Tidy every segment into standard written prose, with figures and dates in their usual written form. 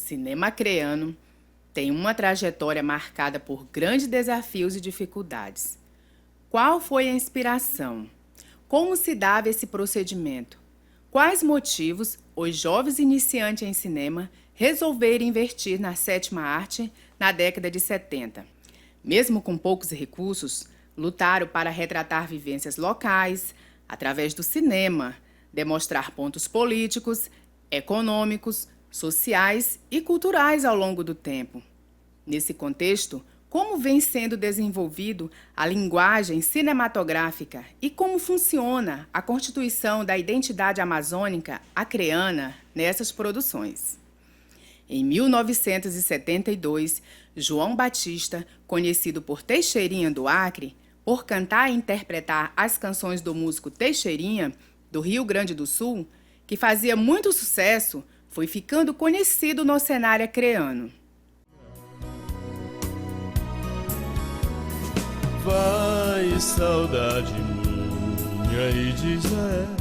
cinema acreano tem uma trajetória marcada por grandes desafios e dificuldades. Qual foi a inspiração? Como se dava esse procedimento? Quais motivos os jovens iniciantes em cinema resolveram investir na sétima arte na década de 70? Mesmo com poucos recursos, lutaram para retratar vivências locais, através do cinema, demonstrar pontos políticos, econômicos, sociais e culturais ao longo do tempo. Nesse contexto, como vem sendo desenvolvido a linguagem cinematográfica e como funciona a constituição da identidade amazônica acreana nessas produções? Em 1972, João Batista, conhecido por Teixeirinha do Acre, por cantar e interpretar as canções do músico Teixeirinha, do Rio Grande do Sul, que fazia muito sucesso, foi ficando conhecido no cenário acreano. Vai, saudade minha, e diz a ela.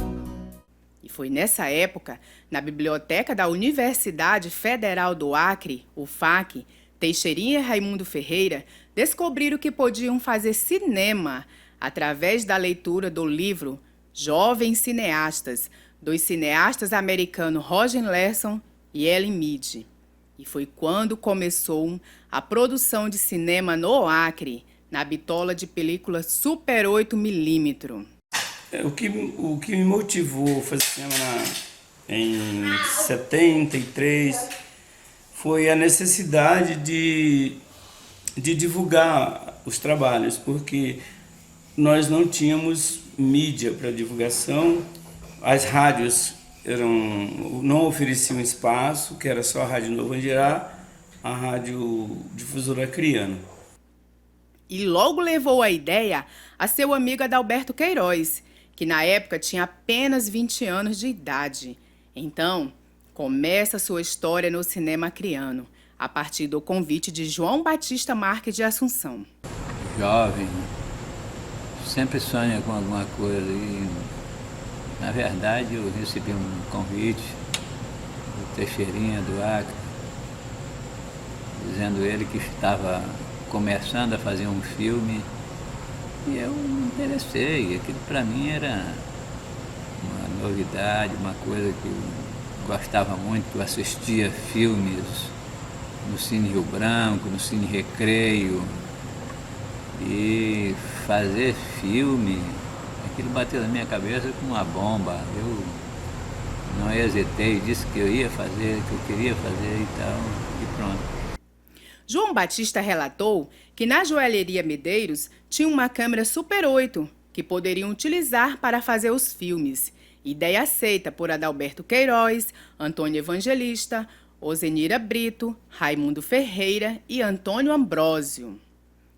E foi nessa época, na biblioteca da Universidade Federal do Acre, UFAC, Teixeirinha e Raimundo Ferreira descobriram que podiam fazer cinema através da leitura do livro Jovens Cineastas, dos cineastas americanos Roger Larson e Ellen Mead. E foi quando começou a produção de cinema no Acre, na bitola de película Super 8mm. O que me motivou a fazer cinema em 73 foi a necessidade de divulgar os trabalhos, porque nós não tínhamos mídia para divulgação, as rádios não ofereciam espaço, que era só a Rádio Novo Andirá, a Rádio Difusora Acreana. E logo levou a ideia a seu amigo Adalberto Queiroz, que na época tinha apenas 20 anos de idade. Então, começa sua história no cinema acreano, a partir do convite de João Batista Marques de Assunção. Jovem, sempre sonha com alguma coisa e, na verdade, eu recebi um convite do Teixeirinha do Acre, dizendo ele que estava começando a fazer um filme e eu me interessei. Aquilo para mim era uma novidade, uma coisa que eu gostava muito, que eu assistia filmes no Cine Rio Branco, no Cine Recreio, e fazer filme, aquilo bateu na minha cabeça como uma bomba. Eu não hesitei, disse que eu ia fazer, que eu queria fazer e tal, e pronto. João Batista relatou que na joalheria Medeiros tinha uma câmera Super 8 que poderiam utilizar para fazer os filmes. Ideia aceita por Adalberto Queiroz, Antônio Evangelista, Ozenira Brito, Raimundo Ferreira e Antônio Ambrósio.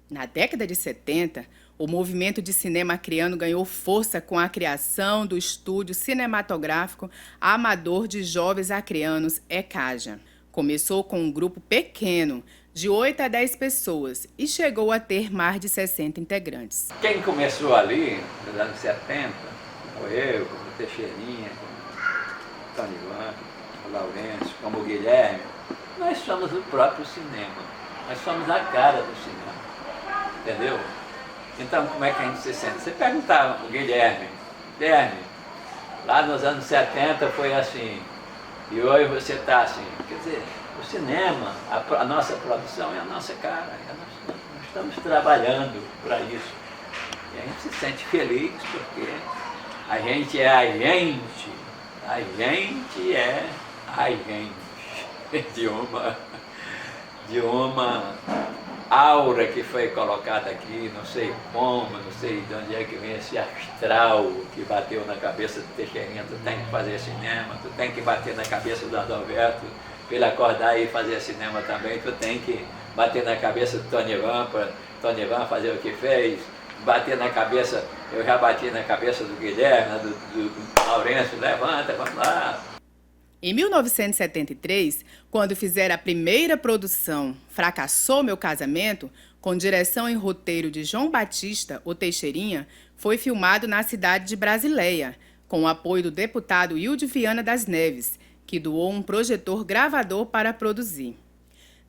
Na década de 70, o movimento de cinema acreano ganhou força com a criação do Estúdio Cinematográfico Amador de Jovens Acreanos, ECAJA. Começou com um grupo pequeno, de 8 a 10 pessoas, e chegou a ter mais de 60 integrantes. Quem começou ali, nos anos 70, como eu, como o Teixeirinha, como o Tony Ivan, o Laurence, como o Guilherme, nós somos o próprio cinema, nós somos a cara do cinema, entendeu? Então, como é que a gente se sente? Você perguntava o Guilherme, lá nos anos 70 foi assim, e hoje você está assim, quer dizer, o cinema, a nossa produção é a nossa cara, nós estamos trabalhando para isso. E a gente se sente feliz porque a gente é a gente é a gente, de uma aura que foi colocada aqui, não sei como, não sei de onde é que vem esse astral que bateu na cabeça do Teixeirinha, tu tem que fazer cinema, tu tem que bater na cabeça do Adalberto, para ele acordar e fazer cinema também, tu tem que bater na cabeça do Tony Ivan, para Tony Ivan fazer o que fez, bater na cabeça, eu já bati na cabeça do Guilherme, do Laurence, levanta, vamos lá. Em 1973, quando fizeram a primeira produção Fracassou Meu Casamento, com direção e roteiro de João Batista, o Teixeirinha, foi filmado na cidade de Brasileia, com o apoio do deputado Hilde Viana das Neves, que doou um projetor gravador para produzir.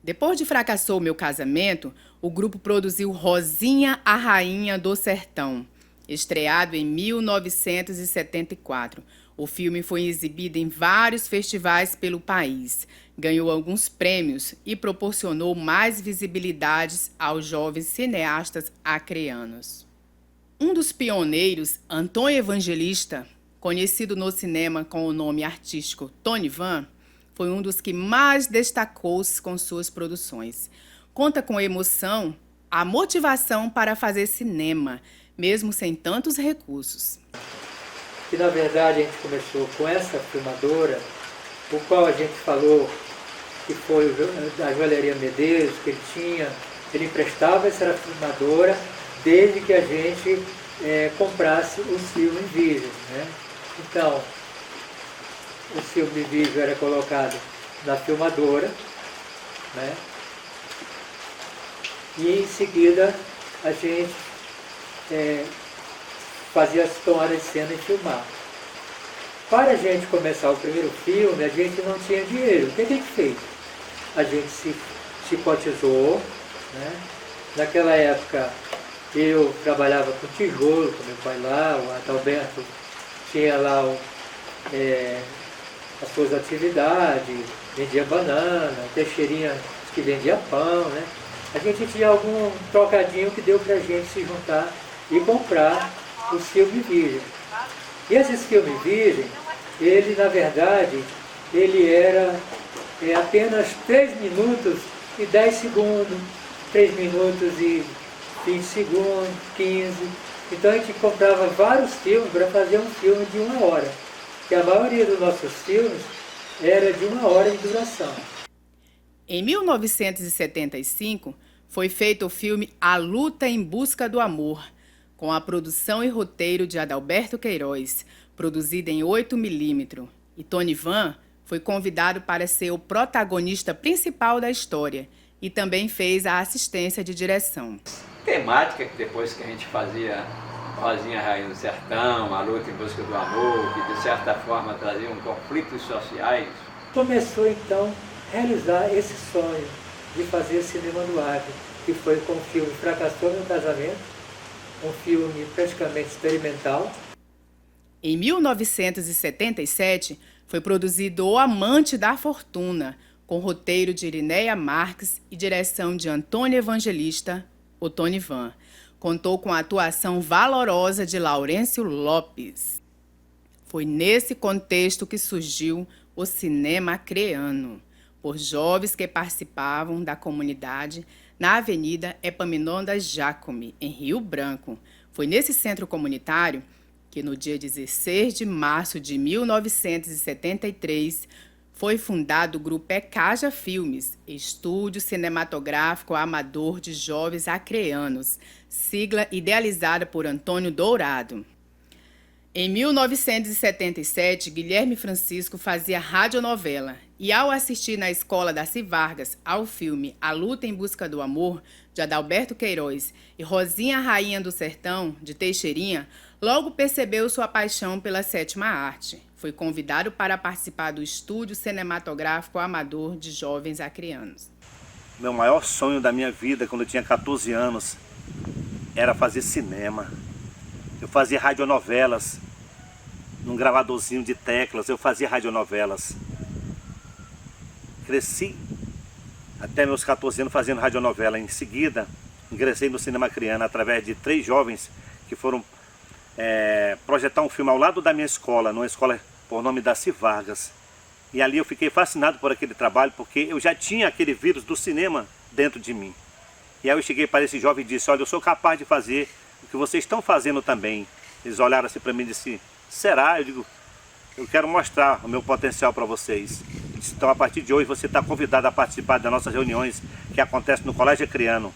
Depois de Fracassou Meu Casamento, o grupo produziu Rosinha, a Rainha do Sertão, estreado em 1974. O filme foi exibido em vários festivais pelo país, ganhou alguns prêmios e proporcionou mais visibilidade aos jovens cineastas acreanos. Um dos pioneiros, Antônio Evangelista, conhecido no cinema com o nome artístico Tony Van, foi um dos que mais destacou-se com suas produções. Conta com emoção a motivação para fazer cinema, mesmo sem tantos recursos. Que na verdade a gente começou com essa filmadora, o qual a gente falou que foi a Joalheria Medeiros, que ele emprestava essa filmadora desde que a gente comprasse os filmes vídeo, né? Então, o filme vídeo era colocado na filmadora, né? E em seguida a gente fazia as tomadas de cena e filmar. Para a gente começar o primeiro filme, a gente não tinha dinheiro. O que a gente fez? A gente se cotizou, né? Naquela época eu trabalhava com tijolo, com meu pai lá, o Adalberto tinha lá as suas atividades, vendia banana, Teixeirinha que vendia pão, né? A gente tinha algum trocadinho que deu para a gente se juntar e comprar os filmes virgem. E esses filmes virgem, ele na verdade, ele era apenas 3 minutos e 10 segundos, 3 minutos e 20 segundos, 15. Então a gente comprava vários filmes para fazer um filme de 1 hora. Que a maioria dos nossos filmes era de 1 hora de duração. Em 1975, foi feito o filme A Luta em Busca do Amor, com a produção e roteiro de Adalberto Queiroz, produzida em 8mm, e Tony Van foi convidado para ser o protagonista principal da história e também fez a assistência de direção. Temática que depois que a gente fazia Rosinha, Rainha do Sertão, A Luta em Busca do Amor, que de certa forma traziam conflitos sociais. Começou então a realizar esse sonho de fazer cinema no Acre, que foi com o filme Fracassou Meu Casamento, um filme praticamente experimental. Em 1977, foi produzido O Amante da Fortuna, com roteiro de Irineia Marques e direção de Antônio Evangelista, o Tony Van. Contou com a atuação valorosa de Laurêncio Lopes. Foi nesse contexto que surgiu o cinema acreano, por jovens que participavam da comunidade na Avenida Epaminondas Jacome, em Rio Branco. Foi nesse centro comunitário que, no dia 16 de março de 1973, foi fundado o Grupo Ecaja Filmes, Estúdio Cinematográfico Amador de Jovens Acreanos, sigla idealizada por Antônio Dourado. Em 1977, Guilherme Francisco fazia radionovela e, ao assistir na escola Darcy Vargas ao filme A Luta em Busca do Amor, de Adalberto Queiroz, e Rosinha, Rainha do Sertão, de Teixeirinha, logo percebeu sua paixão pela sétima arte. Foi convidado para participar do Estúdio Cinematográfico Amador de Jovens Acreanos. Meu maior sonho da minha vida, quando eu tinha 14 anos, era fazer cinema. Eu fazia radionovelas, num gravadorzinho de teclas, eu fazia radionovelas. Cresci até meus 14 anos fazendo radionovela. Em seguida, ingressei no cinema acreano através de 3 jovens que foram projetar um filme ao lado da minha escola, numa escola por nome Darcy Vargas. E ali eu fiquei fascinado por aquele trabalho, porque eu já tinha aquele vírus do cinema dentro de mim. E aí eu cheguei para esse jovem e disse: olha, eu sou capaz de fazer o que vocês estão fazendo também. Eles olharam assim para mim e disseram: será? Eu digo: eu quero mostrar o meu potencial para vocês. Então, a partir de hoje, você está convidado a participar das nossas reuniões que acontecem no Colégio Acreano,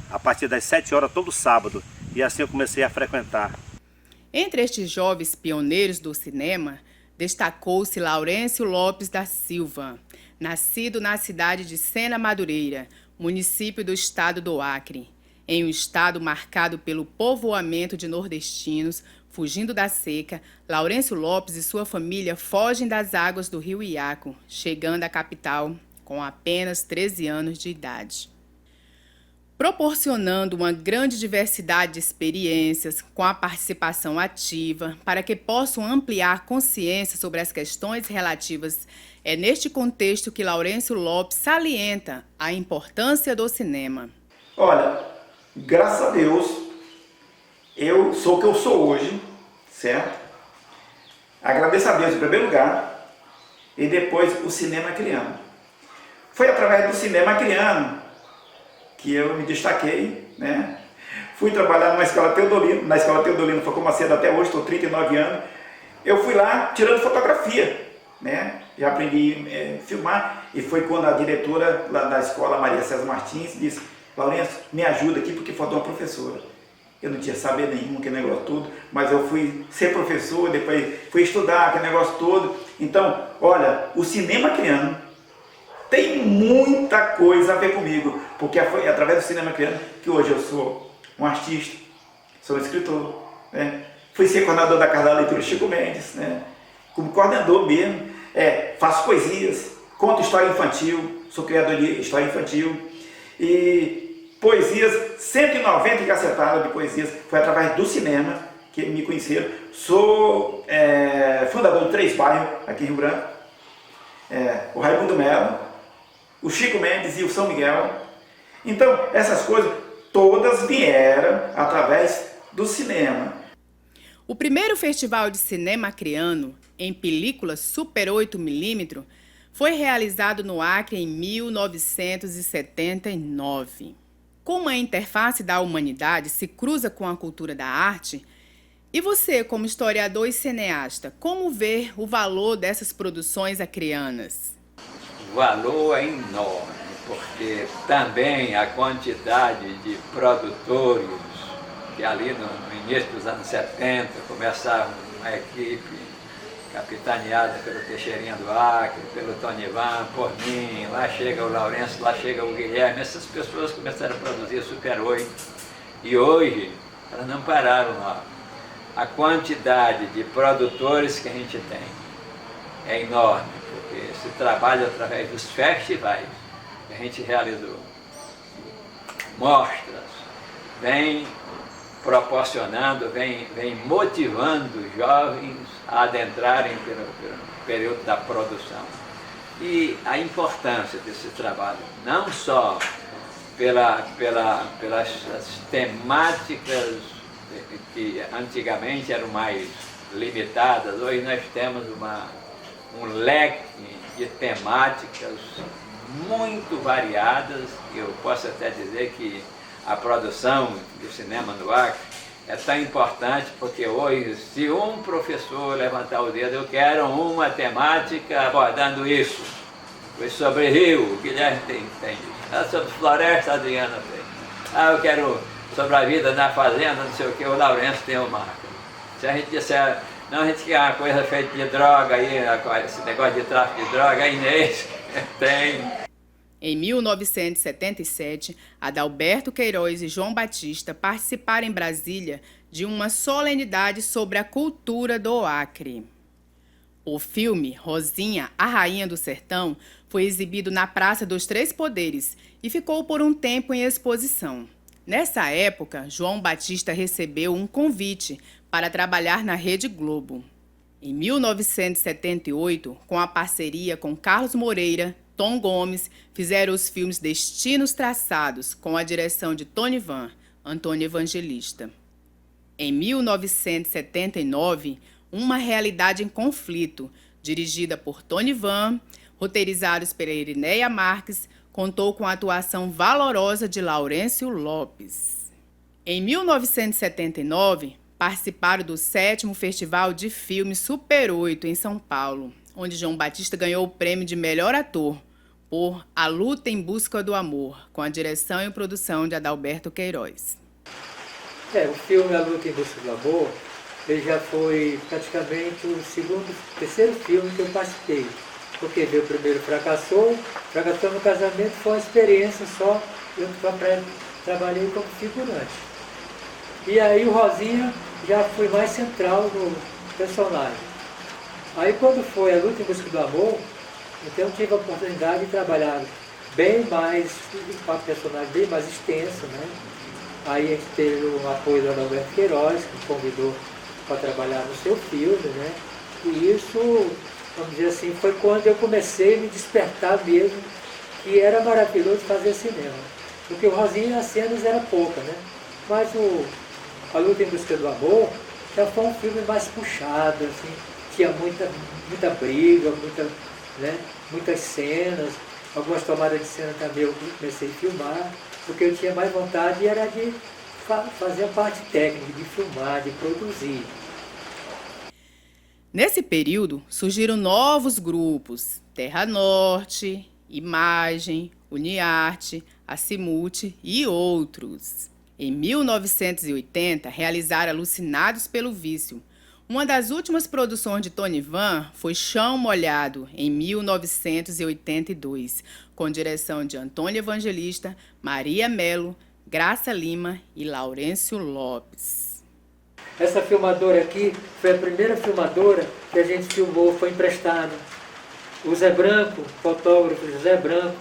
a partir das 7 horas todo sábado. E assim eu comecei a frequentar. Entre estes jovens pioneiros do cinema, destacou-se Laurêncio Lopes da Silva, nascido na cidade de Sena Madureira, município do estado do Acre. Em um estado marcado pelo povoamento de nordestinos, Fugindo da seca, Laurêncio Lopes e sua família fogem das águas do rio Iaco, chegando à capital com apenas 13 anos de idade. Proporcionando uma grande diversidade de experiências com a participação ativa para que possam ampliar consciência sobre as questões relativas, é neste contexto que Laurêncio Lopes salienta a importância do cinema. Olha, graças a Deus, eu sou o que eu sou hoje, certo? Agradeço a Deus em primeiro lugar e depois o cinema criando. Foi através do cinema criando que eu me destaquei, né? Fui trabalhar na Escola Teodolino, foi como cedo até hoje, estou 39 anos. Eu fui lá tirando fotografia, né? Já aprendi a filmar e foi quando a diretora lá da escola, Maria César Martins, disse: Laurêncio, me ajuda aqui porque faltou uma professora. Eu não tinha saber nenhum, aquele negócio todo, mas eu fui ser professor, depois fui estudar aquele negócio todo. Então, olha, o cinema criando tem muita coisa a ver comigo, porque foi através do cinema criando que hoje eu sou um artista, sou um escritor, né? Fui ser coordenador da Casa da Leitura Chico Mendes, né? Como coordenador mesmo, faço poesias, conto história infantil, sou criador de história infantil e poesias, 190 cacetadas de poesias, foi através do cinema que me conheceram. Sou fundador de 3 bairros aqui em Rio Branco, o Raimundo Melo, o Chico Mendes e o São Miguel. Então, essas coisas todas vieram através do cinema. O primeiro festival de cinema acreano, em película Super 8mm, foi realizado no Acre em 1979. Como a interface da humanidade se cruza com a cultura da arte, e você, como historiador e cineasta, como vê o valor dessas produções acreanas? O valor é enorme, porque também a quantidade de produtores que ali no início dos anos 70 começaram uma equipe capitaneada pelo Teixeirinha do Acre, pelo Tonivan, por mim, lá chega o Laurêncio, lá chega o Guilherme, essas pessoas começaram a produzir Super 8 e hoje elas não pararam lá. A quantidade de produtores que a gente tem é enorme, porque se trabalha através dos festivais que a gente realizou, mostras, vem proporcionando, vem motivando os jovens a adentrarem pelo período da produção. E a importância desse trabalho, não só pelas temáticas que antigamente eram mais limitadas, hoje nós temos um leque de temáticas muito variadas. Eu posso até dizer que a produção de cinema no Acre é tão importante porque hoje, se um professor levantar o dedo, eu quero uma temática abordando isso. Foi sobre rio, o Guilherme tem isso. Sobre floresta, a Adriana tem. Eu quero sobre a vida na fazenda, não sei o que, o Laurêncio tem o marco. Se a gente disser, não, a gente quer uma coisa feita de droga aí, esse negócio de tráfico de droga, a Inês tem. Em 1977, Adalberto Queiroz e João Batista participaram em Brasília de uma solenidade sobre a cultura do Acre. O filme Rosinha, a Rainha do Sertão, foi exibido na Praça dos Três Poderes e ficou por um tempo em exposição. Nessa época, João Batista recebeu um convite para trabalhar na Rede Globo. Em 1978, com a parceria com Carlos Moreira, Tom Gomes, fizeram os filmes Destinos Traçados, com a direção de Tonivan, Antônio Evangelista. Em 1979, Uma Realidade em Conflito, dirigida por Tonivan, roteirizados pela Irineia Marques, contou com a atuação valorosa de Laurêncio Lopes. Em 1979, participaram do 7º Festival de Filmes Super 8, em São Paulo, onde João Batista ganhou o prêmio de melhor ator por A Luta em Busca do Amor, com a direção e produção de Adalberto Queiroz. O filme A Luta em Busca do Amor, ele já foi praticamente o terceiro filme que eu participei. Porque meu primeiro fracassou no casamento, foi uma experiência só, eu trabalhei como figurante. E aí o Rosinha já fui mais central no personagem. Aí quando foi A Luta em Busca do Amor, então eu tive a oportunidade de trabalhar bem mais, com a personagem bem mais extensa, né? Aí a gente teve o apoio do Adalberto Queiroz, que me convidou para trabalhar no seu filme, né? E isso, vamos dizer assim, foi quando eu comecei a me despertar mesmo, que era maravilhoso fazer cinema. Porque o Rosinha, as cenas eram poucas, né? Mas A Luta em Busca do Amor já foi um filme mais puxado, assim, tinha muita briga, né? Muitas cenas, algumas tomadas de cena também eu comecei a filmar, porque eu tinha mais vontade era de fazer a parte técnica, de filmar, de produzir. Nesse período, surgiram novos grupos, Terra Norte, Imagem, Uniarte, Acimute e outros. Em 1980, realizaram Alucinados pelo Vício. Uma das últimas produções de Tonivan foi Chão Molhado, em 1982, com direção de Antônio Evangelista, Maria Melo, Graça Lima e Laurêncio Lopes. Essa filmadora aqui foi a primeira filmadora que a gente filmou, foi emprestada. O Zé Branco, o fotógrafo José Branco,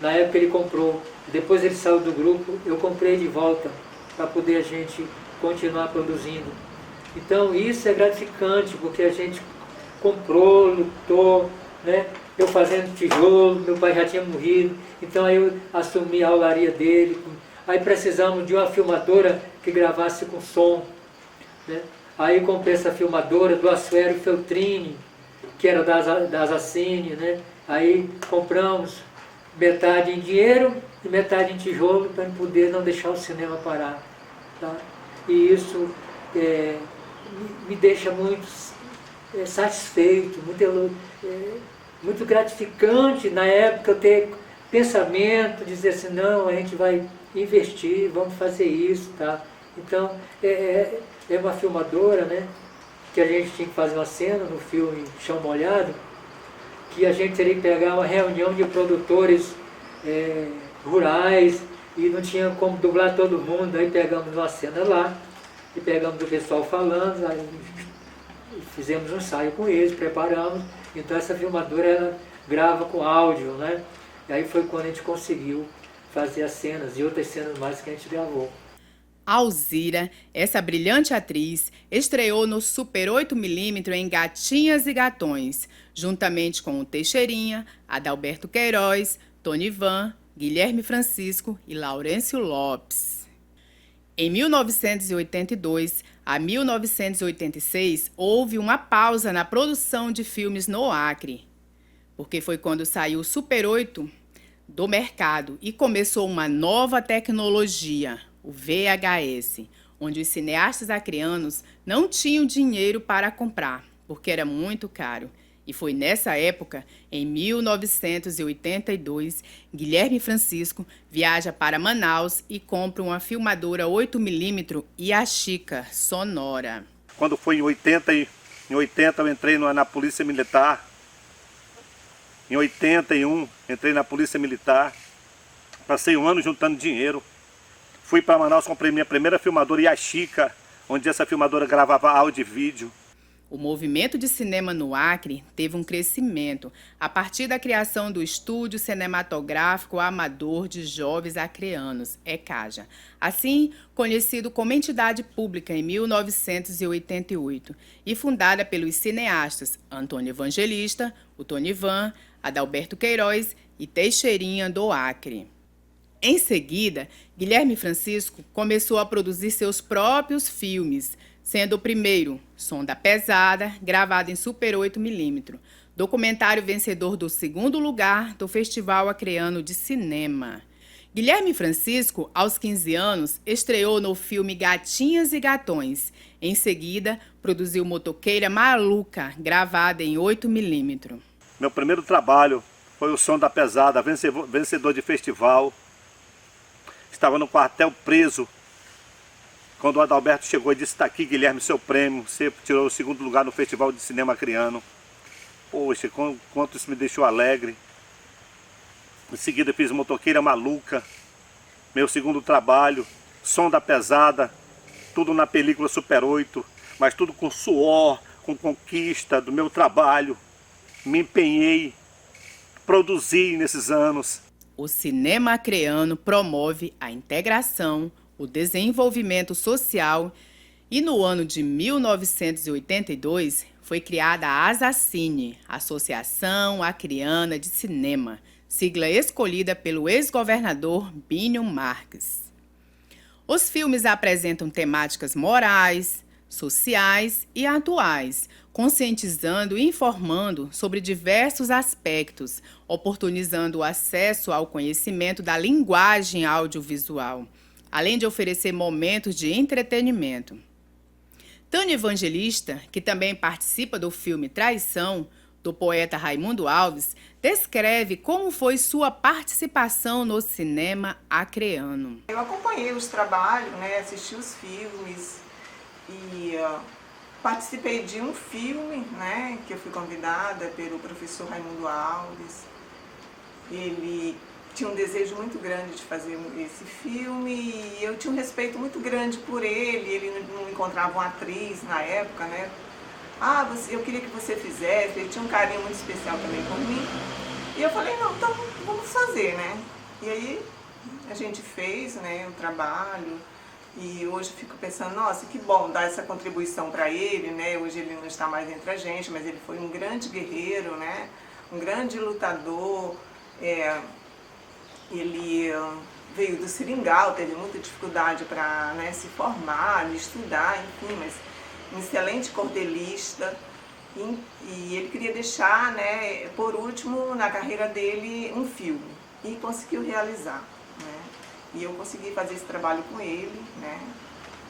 na época ele comprou. Depois ele saiu do grupo, eu comprei de volta para poder a gente continuar produzindo. Então isso é gratificante, porque a gente comprou, lutou, né? Eu fazendo tijolo, meu pai já tinha morrido, então aí eu assumi a aularia dele. Aí precisamos de uma filmadora que gravasse com som, né? Aí comprei essa filmadora do Assuero Feltrini, que era da Assassine, né? Aí compramos metade em dinheiro e metade em tijolo para poder não deixar o cinema parar, tá? E isso me deixa muito satisfeito, muito gratificante na época eu ter pensamento, dizer assim, não, a gente vai investir, vamos fazer isso, tá? Então é uma filmadora, né, que a gente tinha que fazer uma cena no filme Chão Molhado, que a gente teria que pegar uma reunião de produtores rurais e não tinha como dublar todo mundo, aí pegamos uma cena lá e pegamos o pessoal falando, aí fizemos um ensaio com eles, preparamos, então essa filmadora ela grava com áudio, né? E aí foi quando a gente conseguiu fazer as cenas e outras cenas mais que a gente gravou. Alzira, essa brilhante atriz, estreou no Super 8mm em Gatinhas e Gatões, juntamente com o Teixeirinha, Adalberto Queiroz, Tonivan, Guilherme Francisco e Laurêncio Lopes. Em 1982 a 1986, houve uma pausa na produção de filmes no Acre, porque foi quando saiu o Super 8 do mercado e começou uma nova tecnologia, o VHS, onde os cineastas acreanos não tinham dinheiro para comprar, porque era muito caro. E foi nessa época, em 1982, Guilherme Francisco viaja para Manaus e compra uma filmadora 8mm Yashica sonora. Quando foi em 80 eu entrei na Polícia Militar. Em 81, entrei na Polícia Militar. Passei um ano juntando dinheiro. Fui para Manaus, comprei minha primeira filmadora Yashica, onde essa filmadora gravava áudio e vídeo. O movimento de cinema no Acre teve um crescimento a partir da criação do Estúdio Cinematográfico Amador de Jovens Acreanos, ECAJA, assim conhecido como entidade pública em 1988, e fundada pelos cineastas Antônio Evangelista, o Tonivan, Adalberto Queiroz e Teixeirinha do Acre. Em seguida, Guilherme Francisco começou a produzir seus próprios filmes, sendo o primeiro, Som da Pesada, gravado em Super 8mm, documentário vencedor do 2º lugar do Festival Acreano de Cinema. Guilherme Francisco, aos 15 anos, estreou no filme Gatinhas e Gatões. Em seguida, produziu Motoqueira Maluca, gravada em 8mm. Meu primeiro trabalho foi o Som da Pesada, vencedor de festival. Estava no quartel preso, quando o Adalberto chegou e disse, está aqui Guilherme, seu prêmio, você tirou o 2º lugar no Festival de Cinema Acreano. Poxa, quanto isso me deixou alegre. Em seguida fiz Motoqueira Maluca, meu 2º trabalho, Som da Pesada, tudo na película Super 8, mas tudo com suor, com conquista do meu trabalho. Me empenhei, produzi nesses anos. O cinema acreano promove a integração, o desenvolvimento social e no ano de 1982 foi criada a ASACINE, Associação Acreana de Cinema, sigla escolhida pelo ex-governador Bínio Marques. Os filmes apresentam temáticas morais, sociais e atuais, conscientizando e informando sobre diversos aspectos, oportunizando o acesso ao conhecimento da linguagem audiovisual, além de oferecer momentos de entretenimento. Tânia Evangelista, que também participa do filme Traição, do poeta Raimundo Alves, descreve como foi sua participação no cinema acreano. Eu acompanhei os trabalhos, né, assisti os filmes e participei de um filme, né, que eu fui convidada pelo professor Raimundo Alves. Ele tinha um desejo muito grande de fazer esse filme e eu tinha um respeito muito grande por ele. Ele não encontrava uma atriz na época, né? Eu queria que você fizesse. Ele tinha um carinho muito especial também por mim. E eu falei, não, então vamos fazer, né? E aí a gente fez, né, o trabalho. E hoje eu fico pensando, nossa, que bom dar essa contribuição para ele, né? Hoje ele não está mais entre a gente, mas ele foi um grande guerreiro, né? Um grande lutador. Ele veio do Seringal, teve muita dificuldade para, né, se formar, estudar, enfim, mas um excelente cordelista. E ele queria deixar, né, por último, na carreira dele, um filme. E conseguiu realizar, né? E eu consegui fazer esse trabalho com ele, né?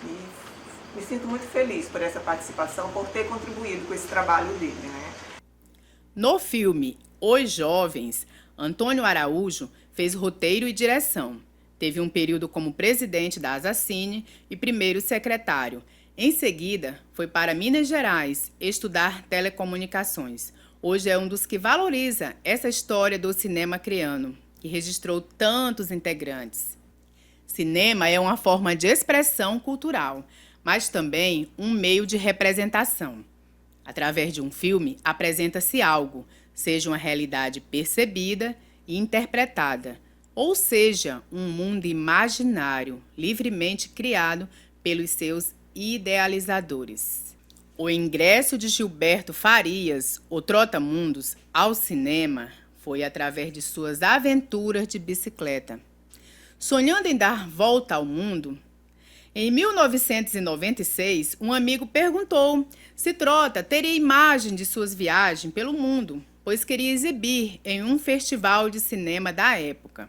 E me sinto muito feliz por essa participação, por ter contribuído com esse trabalho dele, né? No filme Os Jovens, Antônio Araújo fez roteiro e direção. Teve um período como presidente da ASACINE e primeiro secretário. Em seguida, foi para Minas Gerais estudar telecomunicações. Hoje é um dos que valoriza essa história do cinema acreano, que registrou tantos integrantes. Cinema é uma forma de expressão cultural, mas também um meio de representação. Através de um filme, apresenta-se algo, seja uma realidade percebida e interpretada, ou seja, um mundo imaginário, livremente criado pelos seus idealizadores. O ingresso de Gilberto Farias, o Trotamundos, ao cinema foi através de suas aventuras de bicicleta. Sonhando em dar volta ao mundo, em 1996, um amigo perguntou se Trota teria imagem de suas viagens pelo mundo, pois queria exibir em um festival de cinema da época.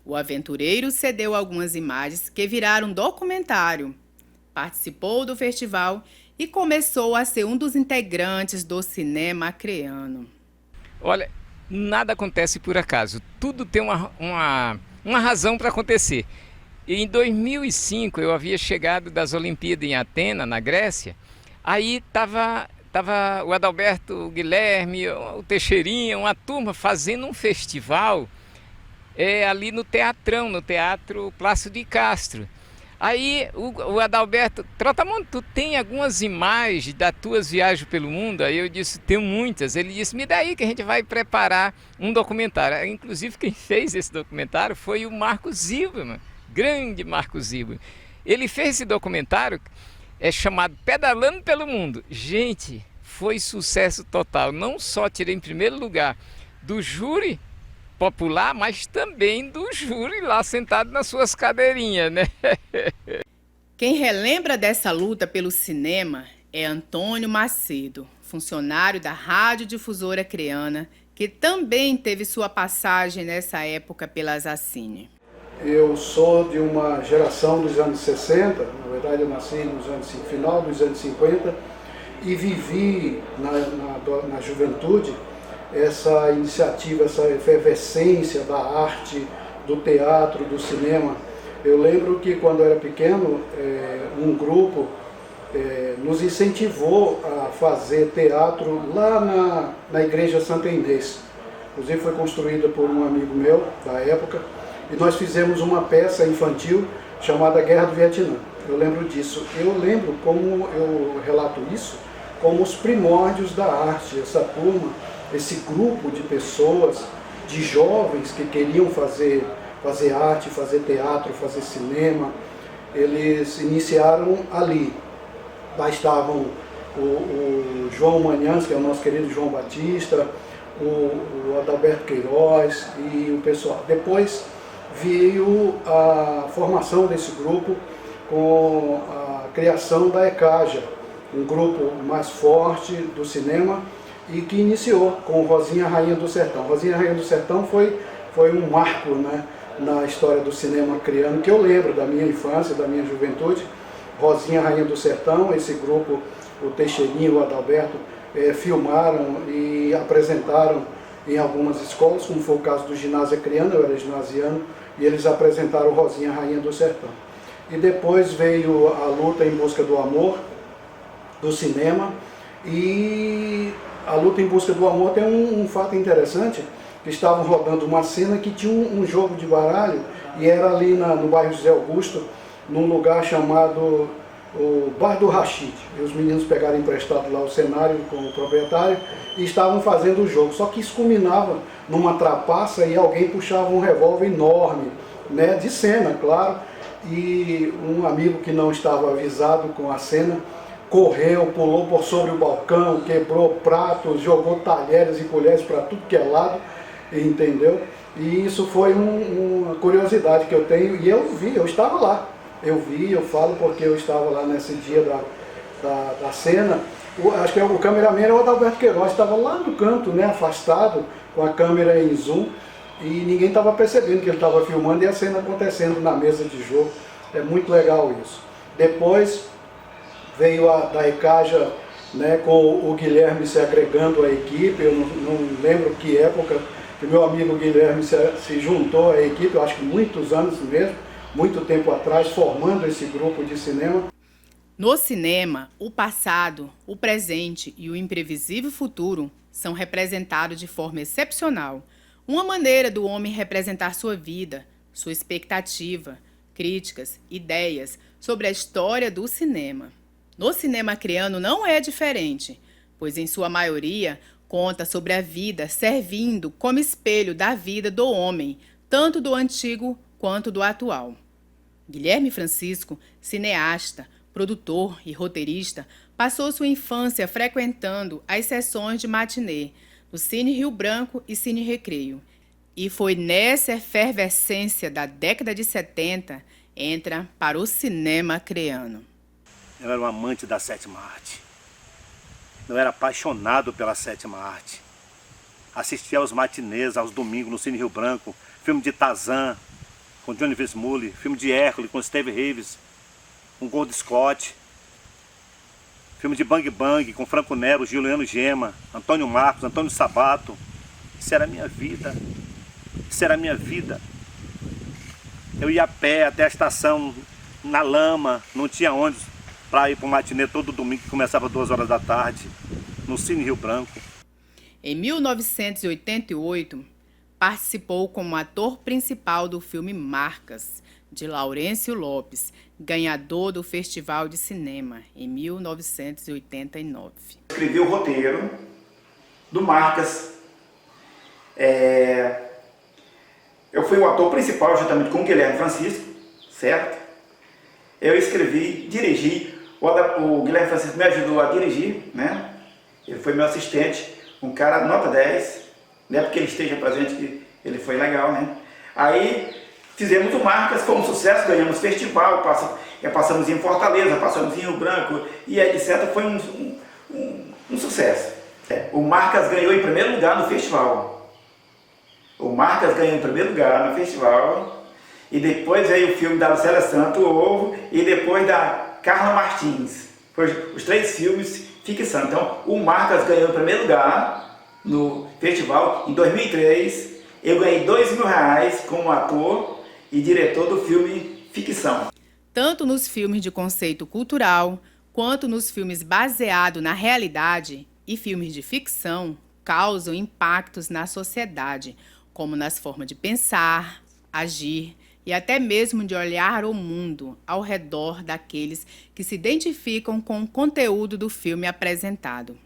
O aventureiro cedeu algumas imagens que viraram documentário. Participou do festival e começou a ser um dos integrantes do cinema acreano. Olha, nada acontece por acaso, tudo tem uma razão para acontecer. E em 2005 eu havia chegado das Olimpíadas em Atenas, na Grécia, aí estava o Adalberto, o Guilherme, o Teixeirinha, uma turma fazendo um festival ali no Teatrão, no Teatro Plácido de Castro. Aí o Adalberto, Trotamundo, tu tem algumas imagens das tuas viagens pelo mundo? Aí eu disse, tenho muitas. Ele disse, me dá aí que a gente vai preparar um documentário. Inclusive quem fez esse documentário foi o Marcos Zilberman, grande Marcos Zilberman. Ele fez esse documentário chamado Pedalando pelo Mundo. Gente, foi sucesso total. Não só tirei em primeiro lugar do júri popular, mas também do júri lá sentado nas suas cadeirinhas, né? Quem relembra dessa luta pelo cinema é Antônio Macedo, funcionário da Rádio Difusora Acreana, que também teve sua passagem nessa época pela ASACINE. Eu sou de uma geração dos anos 60, na verdade eu nasci no final dos anos 50 e vivi na juventude essa iniciativa, essa efervescência da arte, do teatro, do cinema. Eu lembro que quando eu era pequeno, um grupo nos incentivou a fazer teatro lá na Igreja Santa Inês. Inclusive foi construída por um amigo meu da época, e nós fizemos uma peça infantil chamada Guerra do Vietnã. eu lembro disso. Eu lembro como eu relato isso, como os primórdios da arte, essa turma, esse grupo de pessoas, de jovens que queriam fazer arte, fazer teatro, fazer cinema. Eles iniciaram ali. Lá estavam o João Manhãs, que é o nosso querido João Batista, o Adalberto Queiroz e o pessoal. Depois veio a formação desse grupo com a criação da ECAJA, um grupo mais forte do cinema e que iniciou com Rosinha Rainha do Sertão. Rosinha Rainha do Sertão foi um marco, né, na história do cinema acreano, que eu lembro da minha infância, da minha juventude. Rosinha Rainha do Sertão, esse grupo, o Teixeirinho, o Adalberto, filmaram e apresentaram em algumas escolas, como foi o caso do ginásio acreano, eu era ginasiano, e eles apresentaram Rosinha Rainha do Sertão. E depois veio a luta em busca do amor, do cinema, e a luta em busca do amor tem um fato interessante, que estavam rodando uma cena que tinha um jogo de baralho, e era ali no bairro José Augusto, num lugar chamado o Bar do Rachid. E os meninos pegaram emprestado lá o cenário com o proprietário e estavam fazendo o jogo. Só que isso culminava numa trapaça e alguém puxava um revólver enorme, né, de cena, claro, e um amigo que não estava avisado com a cena correu, pulou por sobre o balcão, quebrou pratos, jogou talheres e colheres para tudo que é lado, entendeu? E isso foi uma curiosidade que eu tenho, e eu vi, eu estava lá. Eu vi, eu falo porque eu estava lá nesse dia da cena. Acho que o cameraman era o Adalberto Queiroz, estava lá no canto, né, afastado, com a câmera em zoom, e ninguém estava percebendo que ele estava filmando e a cena acontecendo na mesa de jogo. É muito legal isso. Depois veio da ECAJA, né, com o Guilherme se agregando à equipe. Eu não lembro que época que meu amigo Guilherme se juntou à equipe, eu acho que muitos anos mesmo, muito tempo atrás, formando esse grupo de cinema. No cinema, o passado, o presente e o imprevisível futuro são representados de forma excepcional. Uma maneira do homem representar sua vida, sua expectativa, críticas, ideias sobre a história do cinema. No cinema acreano não é diferente, pois em sua maioria conta sobre a vida servindo como espelho da vida do homem, tanto do antigo quanto do atual. Guilherme Francisco, cineasta, produtor e roteirista, passou sua infância frequentando as sessões de matinê no Cine Rio Branco e Cine Recreio. E foi nessa efervescência da década de 70 entra para o cinema acreano. Eu era um amante da sétima arte. Eu era apaixonado pela sétima arte. Assistia aos matinês, aos domingos no Cine Rio Branco, filme de Tarzan, com Johnny Weissmuller, filme de Hércules com Steve Reeves, com Gold Scott, filme de Bang Bang com Franco Nero, Juliano Gema, Antônio Marcos, Antônio Sabato. Isso era a minha vida. Isso era a minha vida. Eu ia a pé até a estação, na lama, não tinha ônibus para ir para o matinê todo domingo, que começava às 2 horas da tarde, no Cine Rio Branco. Em 1988, participou como ator principal do filme Marcas, de Laurêncio Lopes, ganhador do Festival de Cinema, em 1989. Escrevi o roteiro do Marcas. Eu fui o ator principal juntamente com o Guilherme Francisco, certo? Eu escrevi, dirigi, o Guilherme Francisco me ajudou a dirigir, né? Ele foi meu assistente, um cara nota 10, não é porque ele esteja presente que ele foi legal, né? Aí fizemos o Marcas, foi um sucesso, ganhamos festival, passamos em Fortaleza, passamos em Rio Branco e etc. Foi um sucesso. O Marcas ganhou em primeiro lugar no festival. O Marcas ganhou em primeiro lugar no festival e depois veio o filme da Lucélia Santo, O Ovo, e depois da Carla Martins. Foi os 3 filmes ficção. Então, o Marcas ganhou em primeiro lugar no festival. Em 2003, eu ganhei R$2.000 como ator e diretor do filme ficção. Tanto nos filmes de conceito cultural, quanto nos filmes baseados na realidade e filmes de ficção, causam impactos na sociedade, como nas formas de pensar, agir e até mesmo de olhar o mundo ao redor daqueles que se identificam com o conteúdo do filme apresentado.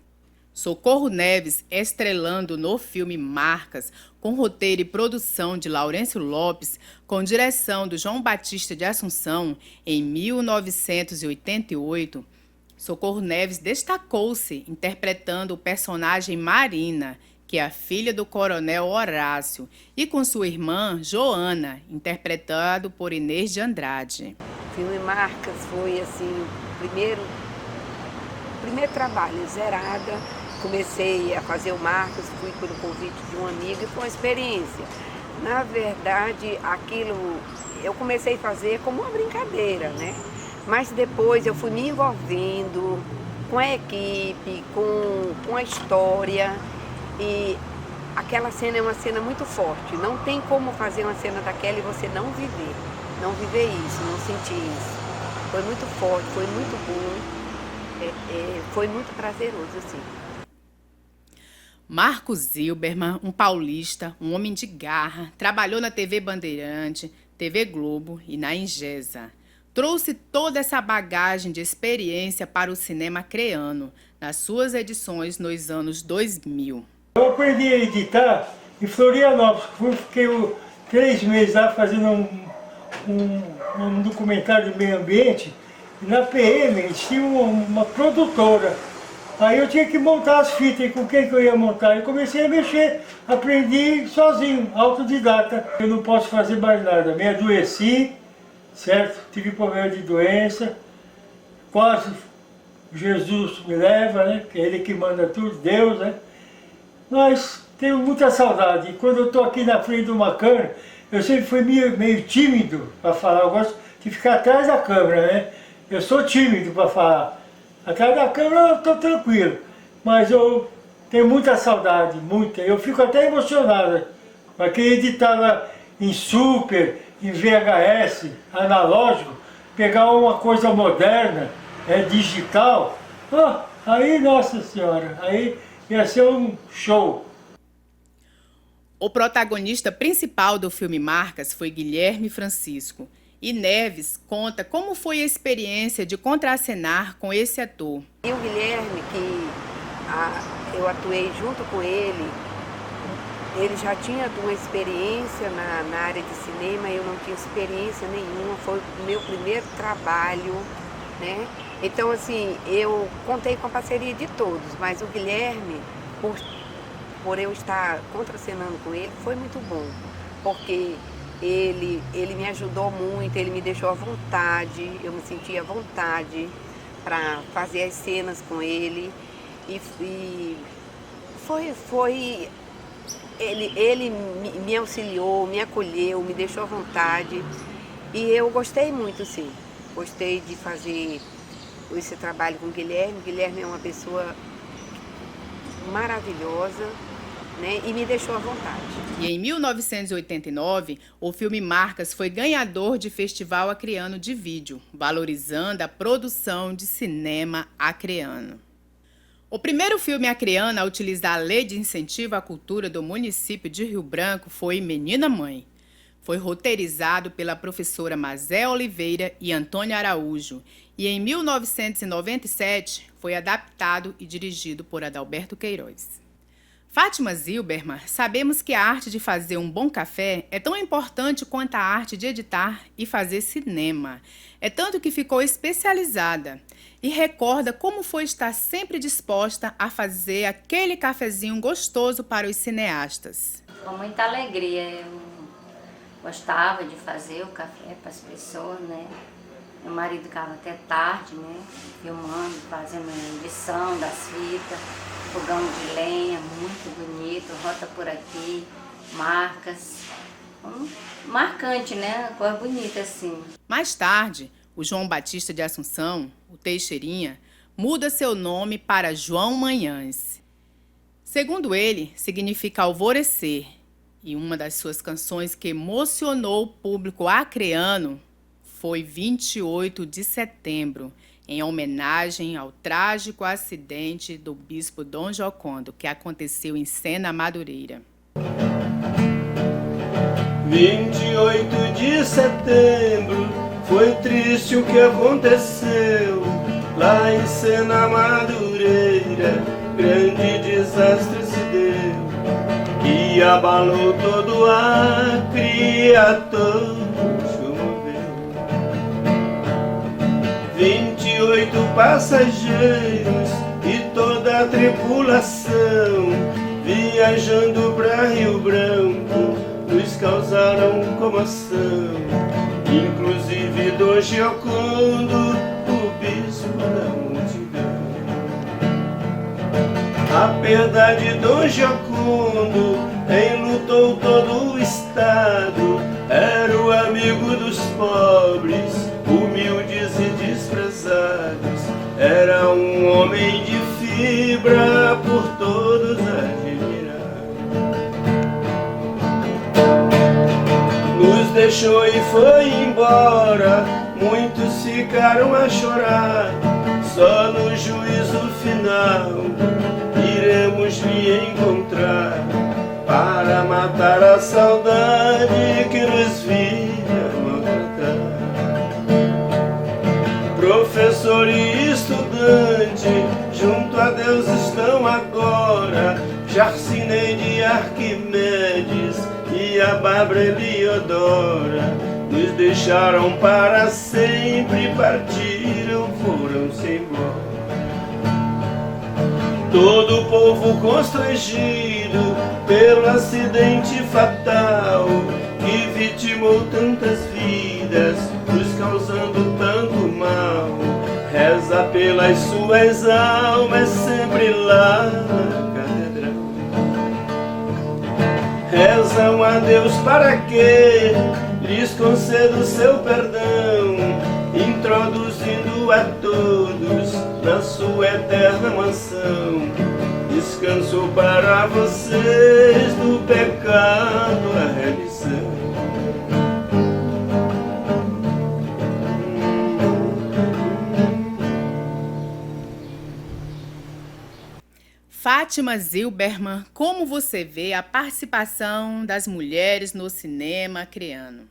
Socorro Neves estrelando no filme Marcas, com roteiro e produção de Laurêncio Lopes, com direção do João Batista de Assunção, em 1988, Socorro Neves destacou-se interpretando o personagem Marina, que é a filha do coronel Horácio, e com sua irmã Joana, interpretado por Inês de Andrade. O filme Marcas foi assim, o primeiro trabalho, zerada. Comecei a fazer o Marcos, fui pelo convite de um amigo e foi uma experiência. Na verdade, aquilo eu comecei a fazer como uma brincadeira, né? Mas depois eu fui me envolvendo com a equipe, com a história, e aquela cena é uma cena muito forte. Não tem como fazer uma cena daquela e você não viver isso, não sentir isso. Foi muito forte, foi muito bom, foi muito prazeroso, assim. Marcos Zilberman, um paulista, um homem de garra, trabalhou na TV Bandeirante, TV Globo e na Ingesa. Trouxe toda essa bagagem de experiência para o cinema acreano, nas suas edições nos anos 2000. Eu aprendi a editar em Florianópolis, fiquei 3 meses lá fazendo um documentário de meio ambiente, e na PM eles tinham uma produtora. Aí eu tinha que montar as fitas, e com quem que eu ia montar? Eu comecei a mexer, aprendi sozinho, autodidata. Eu não posso fazer mais nada, me adoeci, certo? Tive problema de doença, quase Jesus me leva, né? Que é Ele que manda tudo, Deus, né? Mas tenho muita saudade. E quando eu estou aqui na frente de uma câmera, eu sempre fui meio tímido para falar. Eu gosto de ficar atrás da câmera, né? Eu sou tímido para falar. Atrás da câmera eu estou tranquilo, mas eu tenho muita saudade, muita. Eu fico até emocionada. Mas quem editava em super, em VHS, analógico, pegar uma coisa moderna, digital, aí, nossa senhora, aí ia ser um show. O protagonista principal do filme Marcas foi Guilherme Francisco. E Neves conta como foi a experiência de contracenar com esse ator. E o Guilherme, que eu atuei junto com ele já tinha uma experiência na área de cinema, eu não tinha experiência nenhuma, foi o meu primeiro trabalho, né? Então, assim, eu contei com a parceria de todos, mas o Guilherme, por eu estar contracenando com ele, foi muito bom, porque ele me ajudou muito, ele me deixou à vontade, eu me sentia à vontade para fazer as cenas com ele. E ele me auxiliou, me acolheu, me deixou à vontade. E eu gostei muito, sim. Gostei de fazer esse trabalho com o Guilherme. O Guilherme é uma pessoa maravilhosa, né, e me deixou à vontade. E em 1989, o filme Marcas foi ganhador de Festival Acreano de Vídeo, valorizando a produção de cinema acreano. O primeiro filme acreano a utilizar a Lei de Incentivo à Cultura do município de Rio Branco foi Menina Mãe. Foi roteirizado pela professora Mazé Oliveira e Antônio Araújo, e em 1997 foi adaptado e dirigido por Adalberto Queiroz. Fátima Zilberman, sabemos que a arte de fazer um bom café é tão importante quanto a arte de editar e fazer cinema. É tanto que ficou especializada e recorda como foi estar sempre disposta a fazer aquele cafezinho gostoso para os cineastas. Com muita alegria, eu gostava de fazer o café para as pessoas, né? Meu marido ficava até tarde, né? Filmando, fazendo edição das fitas. Fogão de lenha, muito bonito, rota por aqui, marcas, marcante, né? Cor bonita assim. Mais tarde, o João Batista de Assunção, o Teixeirinha, muda seu nome para João Manhães. Segundo ele, significa alvorecer, e uma das suas canções que emocionou o público acreano foi 28 de setembro, em homenagem ao trágico acidente do bispo Dom Jocondo, que aconteceu em Sena Madureira. 28 de setembro, foi triste o que aconteceu. Lá em Sena Madureira, grande desastre se deu, que abalou todo o Acre, a todos comoveu. 28 passageiros e toda a tripulação, viajando pra Rio Branco, nos causaram comoção. Inclusive Dom Giocondo, o bispo da multidão. A perda de Dom Giocondo enlutou todo o estado. Era o amigo dos pobres, humildes e desprezados. Era um homem de fibra, por todos admirado. Nos deixou e foi embora, muitos ficaram a chorar. Só no juízo final iremos lhe encontrar, para matar a saudade que nos via maltratar. Professor e estudante, junto a Deus estão agora Jarcineide, Arquimedes e a Bárbara Eliodora. Nos deixaram para sempre, partiram, foram-se embora. Todo o povo constrangido pelo acidente fatal que vitimou tantas vidas, nos causando tanto mal, reza pelas suas almas sempre lá na catedral. Rezam a Deus para que lhes conceda o seu perdão, introduzindo a todos na sua eterna mansão. Descanso para vocês do pecado a remissão. Fátima Zilberman, como você vê a participação das mulheres no cinema acreano?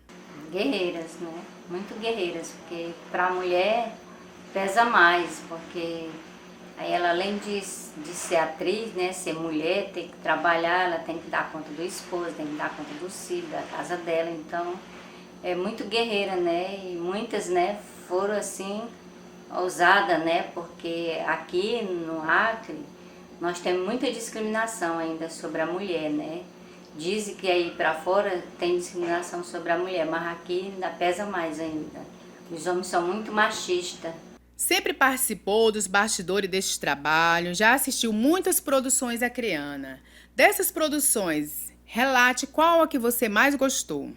Guerreiras, né? Muito guerreiras, porque para a mulher pesa mais, porque aí ela, além de ser atriz, né, ser mulher, tem que trabalhar, ela tem que dar conta do esposo, tem que dar conta do filho, da casa dela, então é muito guerreira, né? E muitas, né, foram assim ousadas, né? Porque aqui no Acre nós temos muita discriminação ainda sobre a mulher, né? Dizem que aí para fora tem discriminação sobre a mulher, mas aqui ainda pesa mais ainda. Os homens são muito machistas. Sempre participou dos bastidores deste trabalho, já assistiu muitas produções acreanas. Dessas produções, relate qual a que você mais gostou.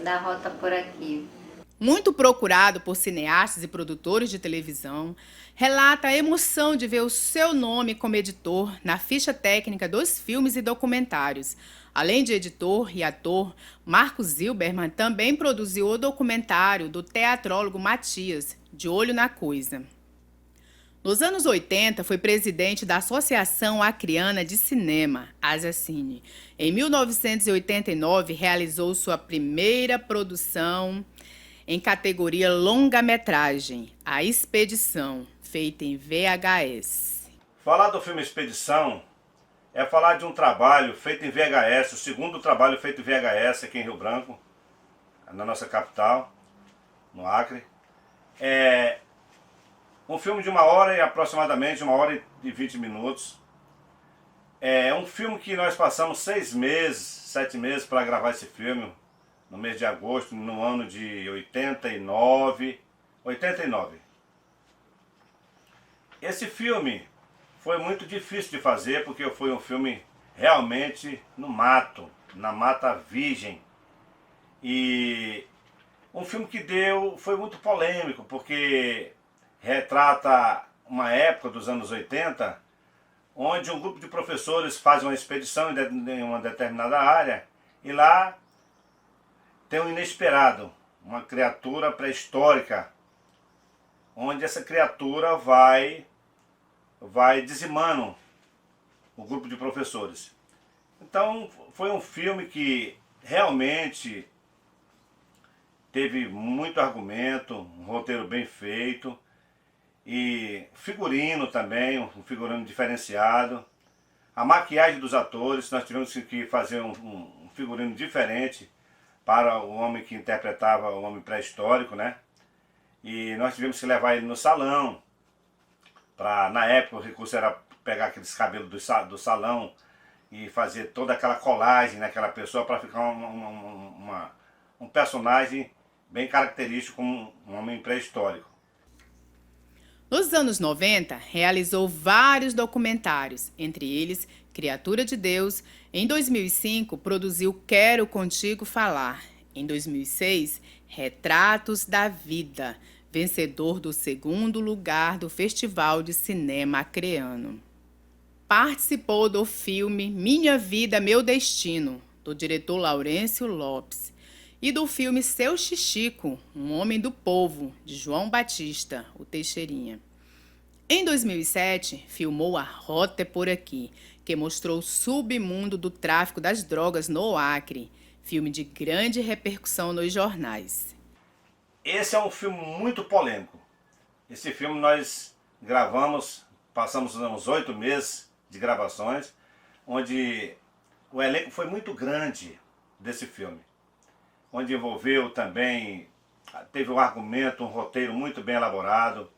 Da Rota por Aqui. Muito procurado por cineastas e produtores de televisão, relata a emoção de ver o seu nome como editor na ficha técnica dos filmes e documentários. Além de editor e ator, Marcos Zilberman também produziu o documentário do teatrólogo Matias, De Olho na Coisa. Nos anos 80, foi presidente da Associação Acreana de Cinema, Asiacine. Em 1989, realizou sua primeira produção em categoria longa-metragem, A Expedição, feita em VHS. Falar do filme Expedição é falar de um trabalho feito em VHS, o segundo trabalho feito em VHS aqui em Rio Branco, na nossa capital, no Acre. É um filme de aproximadamente 1h20 minutos. É um filme que nós passamos 7 meses para gravar esse filme, no mês de agosto, no ano de 89. Esse filme foi muito difícil de fazer, porque foi um filme realmente no mato, na mata virgem. E um filme que foi muito polêmico, porque retrata uma época dos anos 80, onde um grupo de professores faz uma expedição em uma determinada área, e lá tem um inesperado, uma criatura pré-histórica, onde essa criatura vai dizimando o grupo de professores. Então foi um filme que realmente teve muito argumento, um roteiro bem feito e figurino também, um figurino diferenciado. A maquiagem dos atores, nós tivemos que fazer um figurino diferente para o homem que interpretava o homem pré-histórico, né? E nós tivemos que levar ele no salão, na época o recurso era pegar aqueles cabelos do salão e fazer toda aquela colagem naquela pessoa para ficar um personagem bem característico como um homem pré-histórico. Nos anos 90, realizou vários documentários, entre eles Criatura de Deus. Em 2005, produziu Quero Contigo Falar. Em 2006, Retratos da Vida, vencedor do 2º lugar do Festival de Cinema Acreano. Participou do filme Minha Vida, Meu Destino, do diretor Laurêncio Lopes, e do filme Seu Xixico, Um Homem do Povo, de João Batista, o Teixeirinha. Em 2007, filmou A Rota é Por Aqui, que mostrou o submundo do tráfico das drogas no Acre, filme de grande repercussão nos jornais. Esse é um filme muito polêmico. Esse filme nós gravamos, passamos uns 8 meses de gravações, onde o elenco foi muito grande desse filme. Onde envolveu também, teve um argumento, um roteiro muito bem elaborado.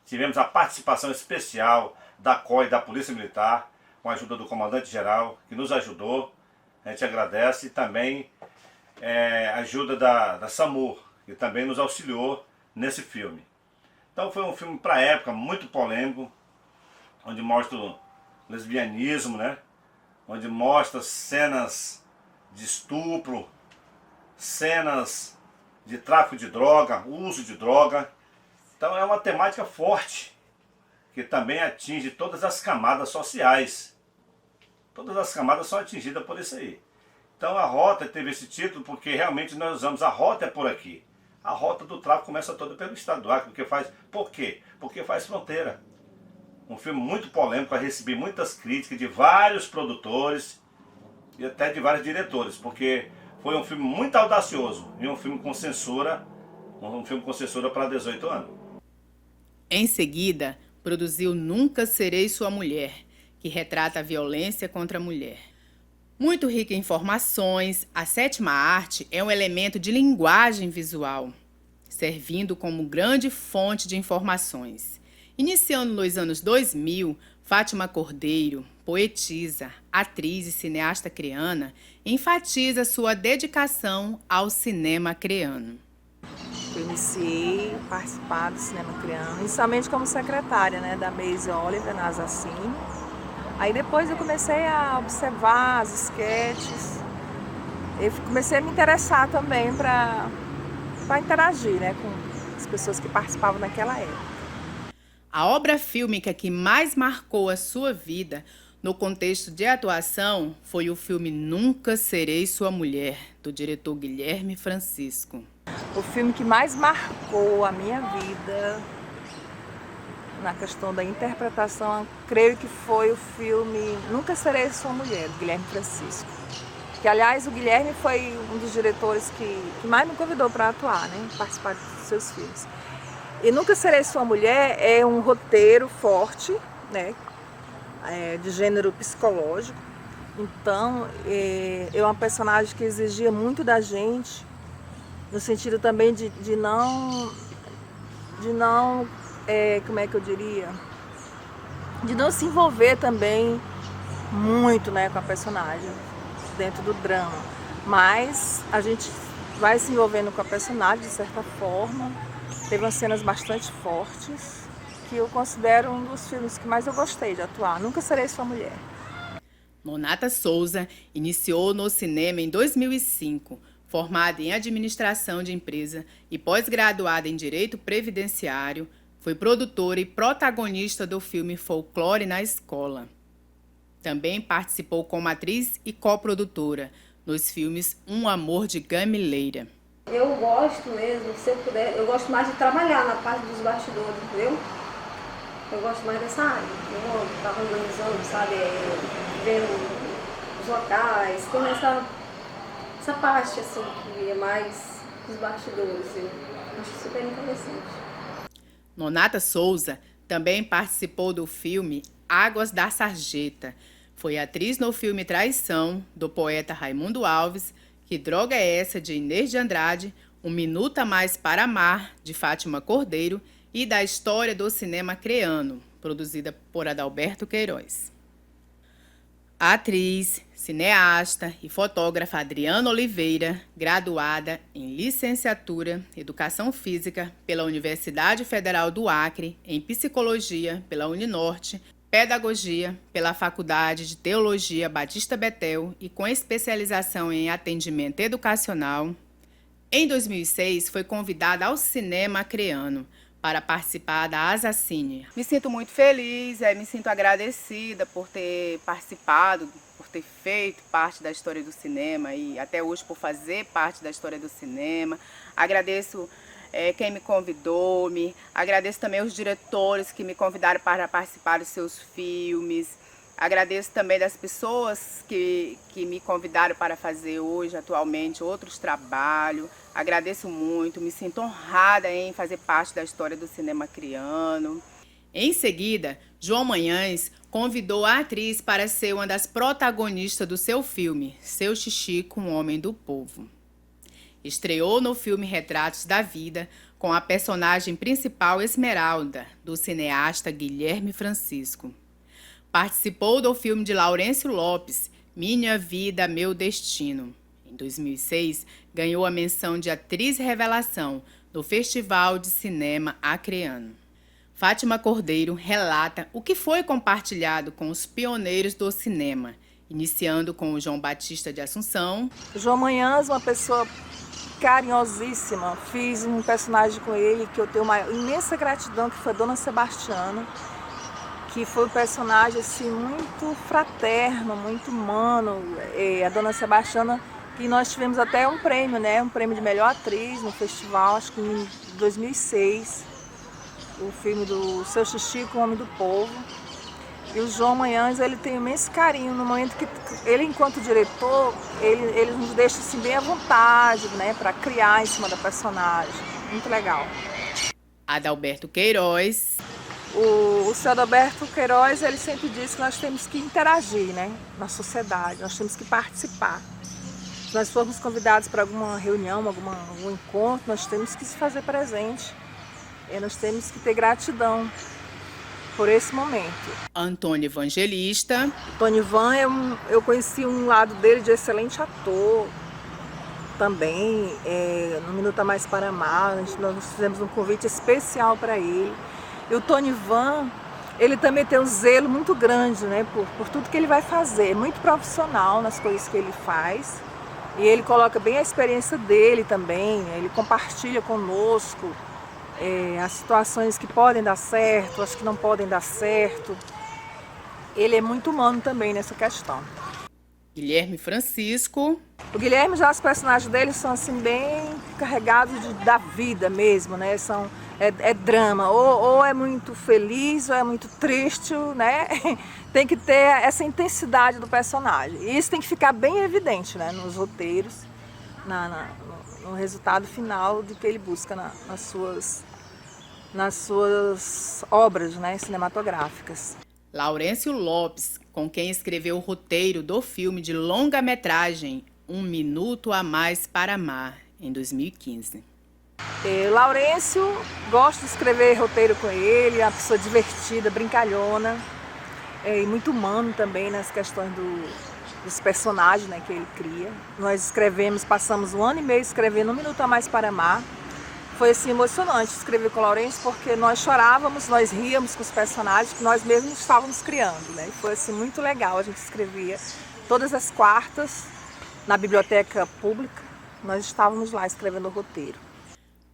Tivemos a participação especial da COI, da Polícia Militar, com a ajuda do comandante-geral, que nos ajudou, a gente agradece, e também a ajuda da SAMUR, que também nos auxiliou nesse filme. Então foi um filme para a época muito polêmico, onde mostra o lesbianismo, né? Onde mostra cenas de estupro, cenas de tráfico de droga, uso de droga. Então é uma temática forte, que também atinge todas as camadas sociais. Todas as camadas são atingidas por isso aí. Então a rota teve esse título porque realmente nós usamos a rota é por aqui. A rota do tráfico começa toda pelo estado do Acre. Por quê? Porque faz fronteira. Um filme muito polêmico, a receber muitas críticas de vários produtores e até de vários diretores, porque foi um filme muito audacioso e um filme com censura para 18 anos. Em seguida, produziu Nunca Serei Sua Mulher, que retrata a violência contra a mulher. Muito rica em informações, a 7ª arte é um elemento de linguagem visual, servindo como grande fonte de informações. Iniciando nos anos 2000, Fátima Cordeiro, poetisa, atriz e cineasta acreana, enfatiza sua dedicação ao cinema acreano. Eu iniciei a participar do cinema acreano, inicialmente como secretária, né, da Maise Oliver, na Assassine. Aí depois eu comecei a observar as esquetes, eu comecei a me interessar também para interagir, né, com as pessoas que participavam naquela época. A obra fílmica que mais marcou a sua vida no contexto de atuação foi o filme Nunca Serei Sua Mulher, do diretor Guilherme Francisco. O filme que mais marcou a minha vida na questão da interpretação, creio que foi o filme Nunca Serei Sua Mulher, do Guilherme Francisco. Que, aliás, o Guilherme foi um dos diretores que mais me convidou para atuar, né, participar dos seus filmes. E Nunca Serei Sua Mulher é um roteiro forte, né, de gênero psicológico. Então, é uma personagem que exigia muito da gente, no sentido também de não, como é que eu diria, de não se envolver também muito, né, com a personagem dentro do drama. Mas a gente vai se envolvendo com a personagem de certa forma. Teve umas cenas bastante fortes, que eu considero um dos filmes que mais eu gostei de atuar. Nunca Serei Sua Mulher. Nonata Souza iniciou no cinema em 2005, formada em administração de empresa e pós-graduada em direito previdenciário, foi produtora e protagonista do filme Folclore na Escola. Também participou como atriz e coprodutora nos filmes Um Amor de Gamileira. Eu gosto mesmo, se eu puder, eu gosto mais de trabalhar na parte dos bastidores, entendeu? Eu gosto mais dessa área. Eu estava organizando, sabe, vendo os locais, tem essa parte assim que é mais dos bastidores. Eu acho super interessante. Nonata Souza também participou do filme Águas da Sarjeta. Foi atriz no filme Traição, do poeta Raimundo Alves, Que Droga é Essa, de Inês de Andrade, Um Minuto a Mais para Amar, de Fátima Cordeiro, e da História do Cinema Creano, produzida por Adalberto Queiroz. A atriz, cineasta e fotógrafa Adriana Oliveira, graduada em Licenciatura em Educação Física pela Universidade Federal do Acre, em Psicologia pela Uninorte, Pedagogia pela Faculdade de Teologia Batista Betel e com especialização em atendimento educacional, em 2006 foi convidada ao Cinema Creano para participar da Asacine. Me sinto muito feliz, me sinto agradecida por ter participado, por ter feito parte da história do cinema e até hoje por fazer parte da história do cinema. Agradeço quem me convidou, agradeço também os diretores que me convidaram para participar dos seus filmes. Agradeço também das pessoas que me convidaram para fazer hoje, atualmente, outros trabalhos. Agradeço muito, me sinto honrada em fazer parte da história do cinema creano. Em seguida, João Manhães convidou a atriz para ser uma das protagonistas do seu filme, Seu Xixi com o Homem do Povo. Estreou no filme Retratos da Vida com a personagem principal Esmeralda, do cineasta Guilherme Francisco. Participou do filme de Laurêncio Lopes, Minha Vida, Meu Destino. Em 2006, ganhou a menção de Atriz Revelação no Festival de Cinema Acreano. Fátima Cordeiro relata o que foi compartilhado com os pioneiros do cinema, iniciando com o João Batista de Assunção. João Manhães, uma pessoa carinhosíssima. Fiz um personagem com ele que eu tenho uma imensa gratidão, que foi a Dona Sebastiana, que foi um personagem assim, muito fraterno, muito humano. A Dona Sebastiana, que nós tivemos até um prêmio, né? Um prêmio de melhor atriz no festival, acho que em 2006. O filme do Seu Xixi com o Homem do Povo. E o João Manhães, ele tem imenso carinho no momento que ele, enquanto diretor, ele nos deixa assim, bem à vontade, né? Para criar em cima da personagem. Muito legal. Adalberto Queiroz. O seu Adalberto Queiroz, ele sempre diz que nós temos que interagir, né, na sociedade, nós temos que participar. Se nós formos convidados para alguma reunião, algum encontro, nós temos que se fazer presente. E nós temos que ter gratidão por esse momento. Antônio Evangelista. Antônio Ivan, eu conheci um lado dele de excelente ator. Também, no Minuto a Mais para Amar, nós fizemos um convite especial para ele. E o Tony Ivan, ele também tem um zelo muito grande, né, por tudo que ele vai fazer. É muito profissional nas coisas que ele faz. E ele coloca bem a experiência dele também. Ele compartilha conosco as situações que podem dar certo, as que não podem dar certo. Ele é muito humano também nessa questão. Guilherme Francisco. O Guilherme, já os personagens dele são assim, bem carregados da vida mesmo, né? É drama, ou é muito feliz, ou é muito triste, né? Tem que ter essa intensidade do personagem. E isso tem que ficar bem evidente, né? Nos roteiros, no resultado final de que ele busca nas suas obras, né, cinematográficas. Laurêncio Lopes, com quem escreveu o roteiro do filme de longa-metragem Um Minuto a Mais para Amar, em 2015. Laurêncio, gosto de escrever roteiro com ele, é uma pessoa divertida, brincalhona, e muito humano também nas questões dos personagens, né, que ele cria. Nós passamos 1 ano e meio escrevendo Um Minuto a Mais para Amar. Foi assim, emocionante escrever com o Laurêncio, porque nós chorávamos, nós ríamos com os personagens que nós mesmos estávamos criando, né? E foi assim, muito legal, a gente escrevia todas as quartas na biblioteca pública, nós estávamos lá escrevendo o roteiro.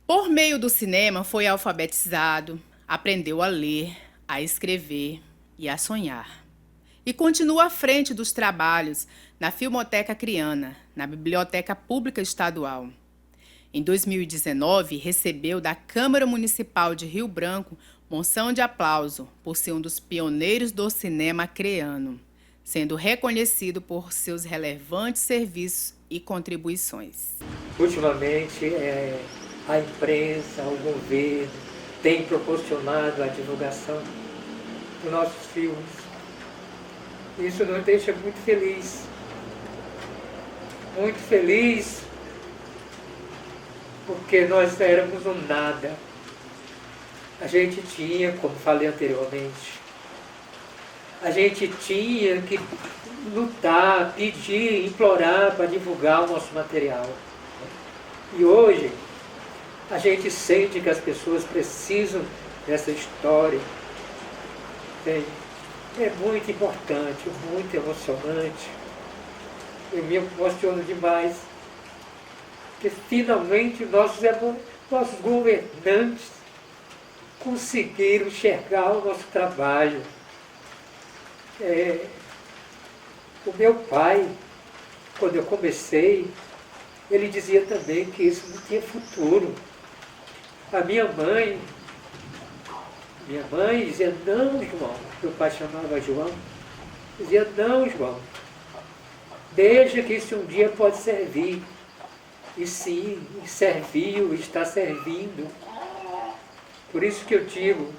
Por meio do cinema foi alfabetizado, aprendeu a ler, a escrever e a sonhar. E continua à frente dos trabalhos na Filmoteca Criana, na Biblioteca Pública Estadual. Em 2019, recebeu da Câmara Municipal de Rio Branco moção de aplauso por ser um dos pioneiros do cinema creano, sendo reconhecido por seus relevantes serviços e contribuições. Ultimamente, a imprensa, o governo tem proporcionado a divulgação dos nossos filmes. Isso nos deixa muito feliz. Muito feliz, porque nós éramos um nada. A gente tinha, como falei anteriormente, a gente tinha que lutar, pedir, implorar para divulgar o nosso material. E hoje, a gente sente que as pessoas precisam dessa história. É muito importante, muito emocionante. Eu me emociono demais, porque finalmente nossos governantes conseguiram enxergar o nosso trabalho. O meu pai, quando eu comecei, ele dizia também que isso não tinha futuro. A minha mãe dizia, não, João, meu pai chamava João, dizia, não, João, deixa que isso um dia pode servir. E sim, serviu, está servindo. Por isso que eu digo,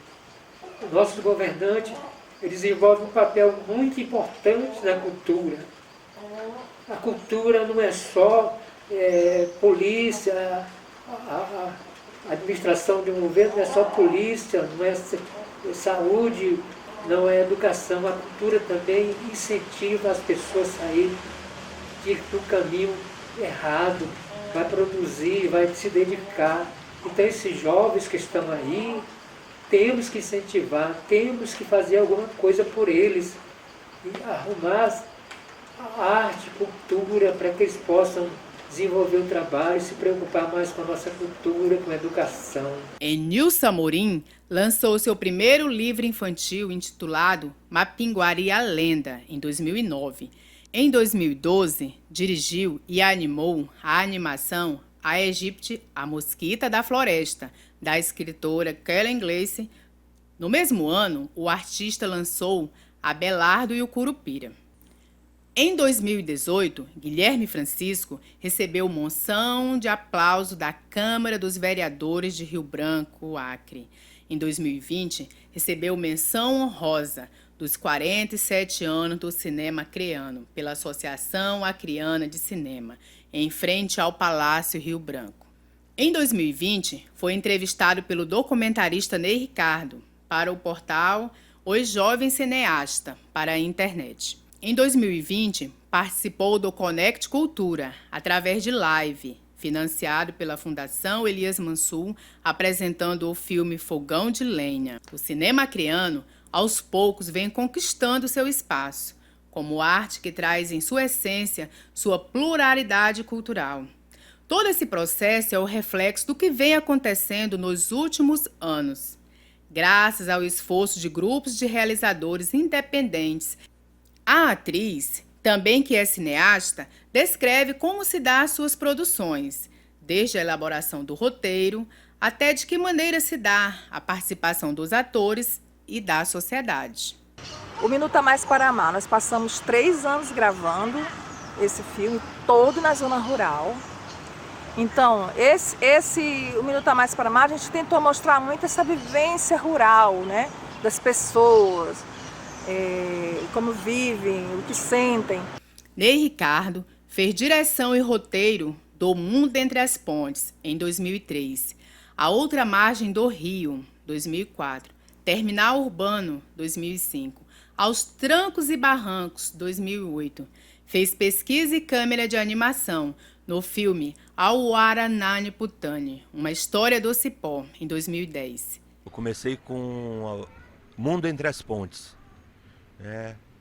os nossos governantes desenvolvem um papel muito importante na cultura. A cultura não é só polícia, a administração de um governo não é só polícia, não é saúde, não é educação. A cultura também incentiva as pessoas a saírem do caminho errado, vai produzir, vai se dedicar. Então esses jovens que estão aí, temos que incentivar, temos que fazer alguma coisa por eles, e arrumar a arte, cultura, para que eles possam desenvolver o trabalho e se preocupar mais com a nossa cultura, com a educação. Nilson Amorim lançou seu primeiro livro infantil intitulado Mapinguari a Lenda, em 2009. Em 2012, dirigiu e animou a animação A Egipte, a Mosquita da Floresta, da escritora Kellen Glace. No mesmo ano, o artista lançou Abelardo e o Curupira. Em 2018, Guilherme Francisco recebeu moção de aplauso da Câmara dos Vereadores de Rio Branco, Acre. Em 2020, recebeu menção honrosa dos 47 anos do cinema acreano, pela Associação Acreana de Cinema, em frente ao Palácio Rio Branco. Em 2020, foi entrevistado pelo documentarista Ney Ricardo para o portal Os Jovens Cineasta, para a internet. Em 2020, participou do Conect Cultura, através de live, financiado pela Fundação Elias Mansur, apresentando o filme Fogão de Lenha. O cinema acreano, aos poucos, vem conquistando seu espaço, como arte que traz em sua essência sua pluralidade cultural. Todo esse processo é o reflexo do que vem acontecendo nos últimos anos, graças ao esforço de grupos de realizadores independentes. A atriz, também que é cineasta, descreve como se dá as suas produções, desde a elaboração do roteiro até de que maneira se dá a participação dos atores e da sociedade. O Minuto a Mais para Amar, nós passamos 3 anos gravando esse filme, todo na zona rural. Então, o Minuto a Mais para Amar, a gente tentou mostrar muito essa vivência rural, né? Das pessoas, como vivem, o que sentem. Ney Ricardo fez direção e roteiro do Mundo Entre as Pontes, em 2003, A Outra Margem do Rio, 2004, Terminal Urbano, 2005, Aos Trancos e Barrancos, 2008. Fez pesquisa e câmera de animação no filme Auaranani Putani, Uma História do Cipó, em 2010. Eu comecei com Mundo Entre as Pontes.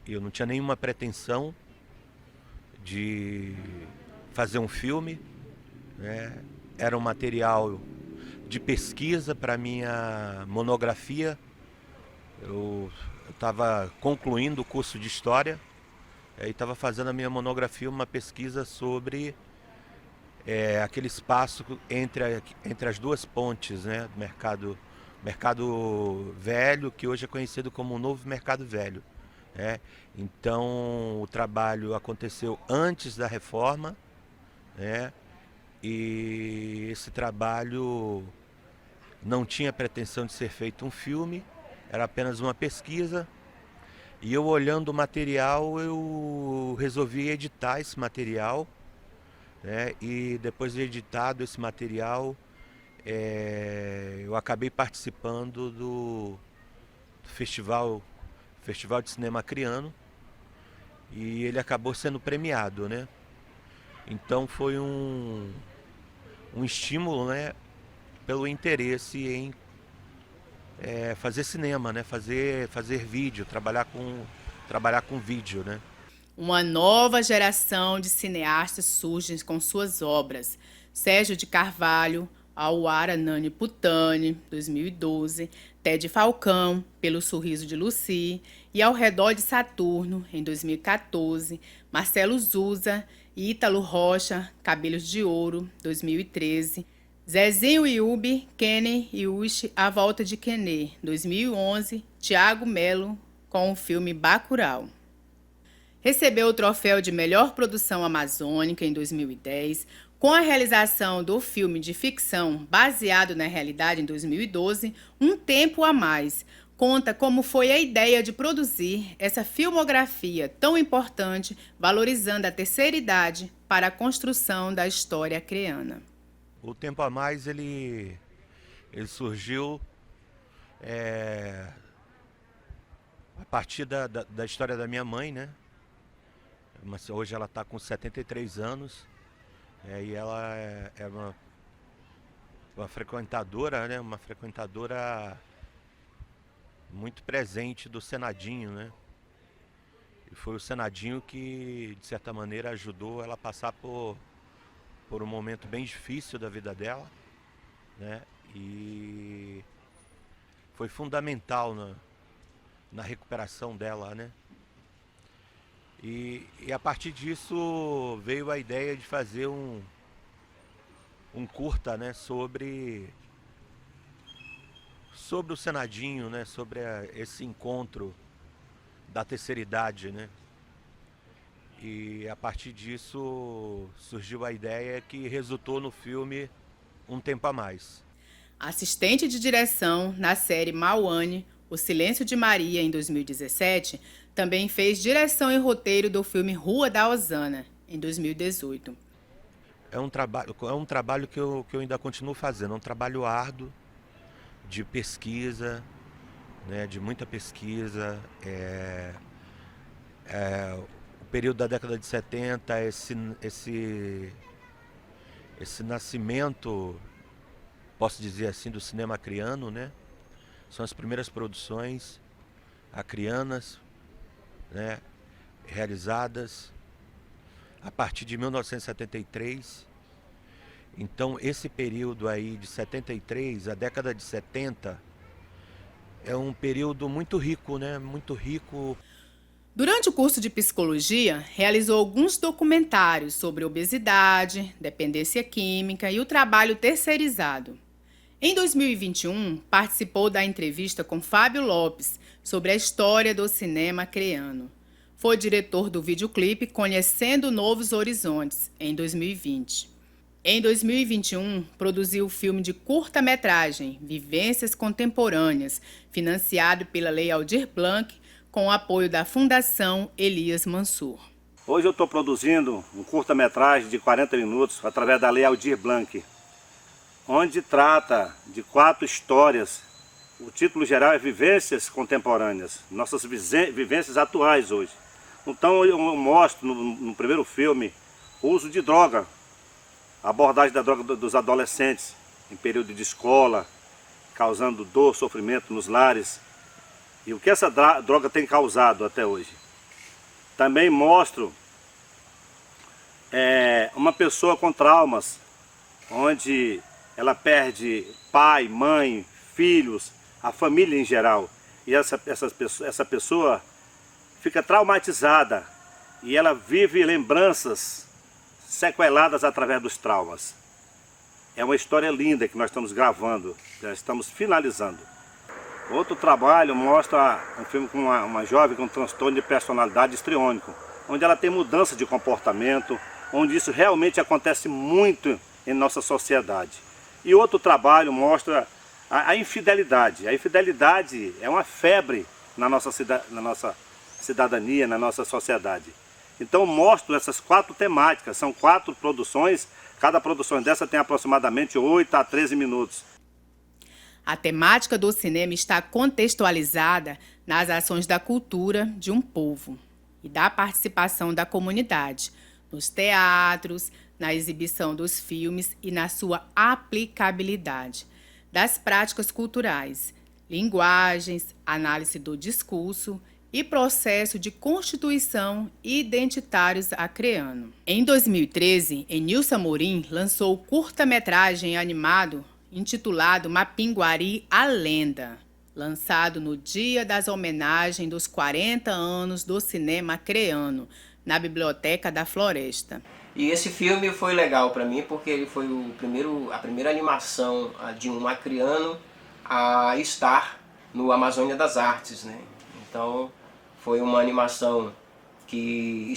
Eu não tinha nenhuma pretensão de fazer um filme. Era um material de pesquisa para minha monografia. Eu estava concluindo o curso de História e estava fazendo a minha monografia, uma pesquisa sobre aquele espaço entre as duas pontes, né, do mercado velho, que hoje é conhecido como o Novo Mercado Velho. Então o trabalho aconteceu antes da reforma, E esse trabalho não tinha pretensão de ser feito um filme, era apenas uma pesquisa. E eu, olhando o material, eu resolvi editar esse material, né? E depois de editado esse material, eu acabei participando do Festival de Cinema Acreano, e ele acabou sendo premiado, né? Então foi um estímulo, né, pelo interesse em fazer cinema, né? Fazer vídeo, trabalhar com vídeo, né? Uma nova geração de cineastas surge com suas obras. Sérgio de Carvalho, Auara Nani Putani, 2012, Ted Falcão, Pelo Sorriso de Lucy, e Ao Redor de Saturno, em 2014, Marcelo Zusa e Ítalo Rocha, Cabelos de Ouro, 2013, Zezinho Iubi, Kenny e Uchi, A Volta de Kenê, 2011, Tiago Melo, com o filme Bacurau. Recebeu o troféu de melhor produção amazônica em 2010, com a realização do filme de ficção baseado na realidade em 2012, Um Tempo a Mais. Conta como foi a ideia de produzir essa filmografia tão importante, valorizando a terceira idade para a construção da história acreana. O Tempo a Mais, ele surgiu a partir da história da minha mãe, né? Mas hoje ela está com 73 anos, e ela é uma frequentadora, né? Uma frequentadora muito presente do Senadinho, né? E foi o Senadinho que, de certa maneira, ajudou ela a passar por um momento bem difícil da vida dela, né? E foi fundamental na recuperação dela, né? E a partir disso veio a ideia de fazer um curta, né, sobre o Senadinho, né, sobre esse encontro da terceira idade, né? E a partir disso surgiu a ideia que resultou no filme Um Tempo a Mais. Assistente de direção na série Mauane, O Silêncio de Maria, em 2017, também fez direção e roteiro do filme Rua da Osana, em 2018. É um trabalho que eu ainda continuo fazendo, é um trabalho árduo, de pesquisa, né, de muita pesquisa. O período da década de 70, esse nascimento, posso dizer assim, do cinema acreano, né? São as primeiras produções acreanas, né, realizadas a partir de 1973. Então esse período aí de 73, a década de 70, é um período muito rico, né? Muito rico. Durante o curso de psicologia, realizou alguns documentários sobre obesidade, dependência química e o trabalho terceirizado. Em 2021, participou da entrevista com Fábio Lopes sobre a história do cinema acreano. Foi diretor do videoclipe Conhecendo Novos Horizontes, em 2020. Em 2021, produziu o filme de curta-metragem Vivências Contemporâneas, financiado pela Lei Aldir Blanc, com o apoio da Fundação Elias Mansur. Hoje eu estou produzindo um curta-metragem de 40 minutos através da Lei Aldir Blanc, onde trata de 4 histórias. O título geral é Vivências Contemporâneas, nossas vivências atuais hoje. Então eu mostro no primeiro filme o uso de droga, a abordagem da droga dos adolescentes em período de escola, causando dor, sofrimento nos lares, e o que essa droga tem causado até hoje. Também mostro uma pessoa com traumas, onde ela perde pai, mãe, filhos, a família em geral. E essa pessoa fica traumatizada e ela vive lembranças sequeladas através dos traumas. É uma história linda que nós estamos gravando, já estamos finalizando. Outro trabalho mostra um filme com uma jovem com transtorno de personalidade histriônico, onde ela tem mudança de comportamento, onde isso realmente acontece muito em nossa sociedade. E outro trabalho mostra a infidelidade. A infidelidade é uma febre na nossa cidadania, na nossa sociedade. Então mostro essas 4 temáticas, são 4 produções, cada produção dessa tem aproximadamente 8 a 13 minutos. A temática do cinema está contextualizada nas ações da cultura de um povo e da participação da comunidade, nos teatros, na exibição dos filmes e na sua aplicabilidade, das práticas culturais, linguagens, análise do discurso e processo de constituição identitários acreano. Em 2013, Enilson Amorim lançou o curta-metragem animado intitulado Mapinguari, a Lenda, lançado no dia das homenagens dos 40 anos do cinema acreano, na Biblioteca da Floresta. E esse filme foi legal para mim porque ele foi a primeira animação de um acreano a estar no Amazônia das Artes, né? Então foi uma animação que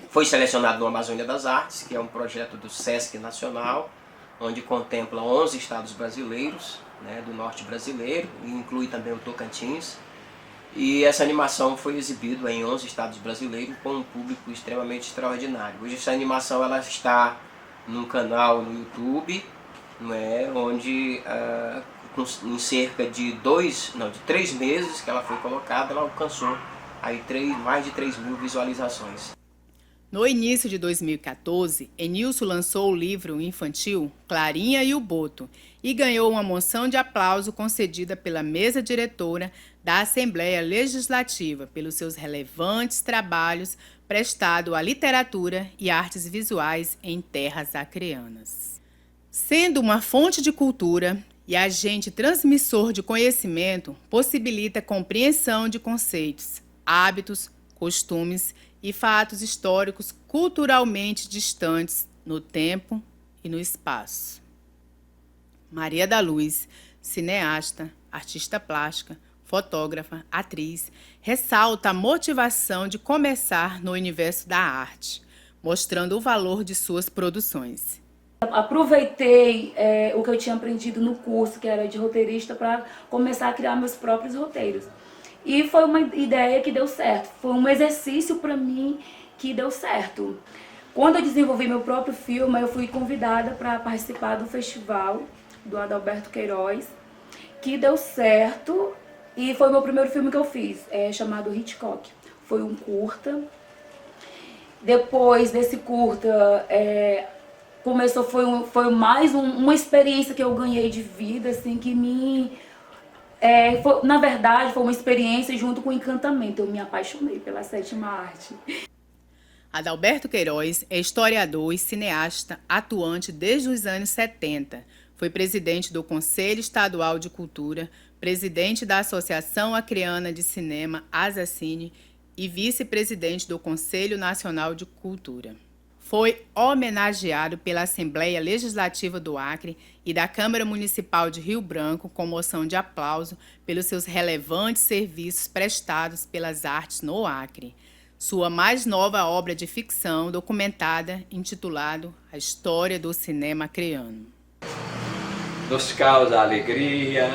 foi selecionada no Amazônia das Artes, que é um projeto do Sesc Nacional, onde contempla 11 estados brasileiros, né, do norte brasileiro, e inclui também o Tocantins. E essa animação foi exibida em 11 estados brasileiros com um público extremamente extraordinário. Hoje essa animação ela está num canal no YouTube, né, onde em cerca de 3 meses que ela foi colocada, ela alcançou aí mais de 3.000 visualizações. No início de 2014, Enilson lançou o livro infantil Clarinha e o Boto e ganhou uma moção de aplauso concedida pela mesa diretora da Assembleia Legislativa pelos seus relevantes trabalhos prestados à literatura e artes visuais em terras acreanas. Sendo uma fonte de cultura e agente transmissor de conhecimento, possibilita a compreensão de conceitos, hábitos, costumes e fatos históricos culturalmente distantes no tempo e no espaço. Maria da Luz, cineasta, artista plástica, fotógrafa, atriz, ressalta a motivação de começar no universo da arte, mostrando o valor de suas produções. Aproveitei o que eu tinha aprendido no curso, que era de roteirista, para começar a criar meus próprios roteiros. E foi uma ideia que deu certo, foi um exercício para mim que deu certo. Quando eu desenvolvi meu próprio filme, eu fui convidada para participar do festival do Adalberto Queiroz, que deu certo e foi o meu primeiro filme que eu fiz, chamado Hitchcock. Foi um curta. Depois desse curta, foi mais uma experiência que eu ganhei de vida, assim, que na verdade, foi uma experiência junto com o encantamento. Eu me apaixonei pela 7ª arte. Adalberto Queiroz é historiador e cineasta atuante desde os anos 70. Foi presidente do Conselho Estadual de Cultura, presidente da Associação Acreana de Cinema, Asacine, e vice-presidente do Conselho Nacional de Cultura. Foi homenageado pela Assembleia Legislativa do Acre e da Câmara Municipal de Rio Branco com moção de aplauso pelos seus relevantes serviços prestados pelas artes no Acre. Sua mais nova obra de ficção documentada, intitulado A História do Cinema Acreano. Nos causa alegria,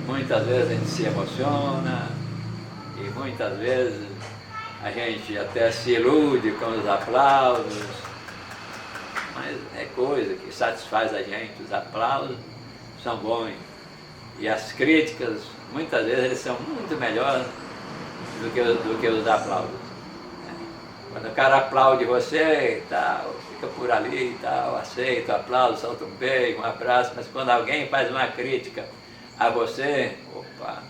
muitas vezes a gente se emociona e muitas vezes a gente até se ilude com os aplausos, mas é coisa que satisfaz a gente. Os aplausos são bons e as críticas, muitas vezes, eles são muito melhores do que os aplausos. Quando o cara aplaude você e tal, fica por ali e tal, aceita o aplauso, solta um beijo, um abraço, mas quando alguém faz uma crítica a você, opa,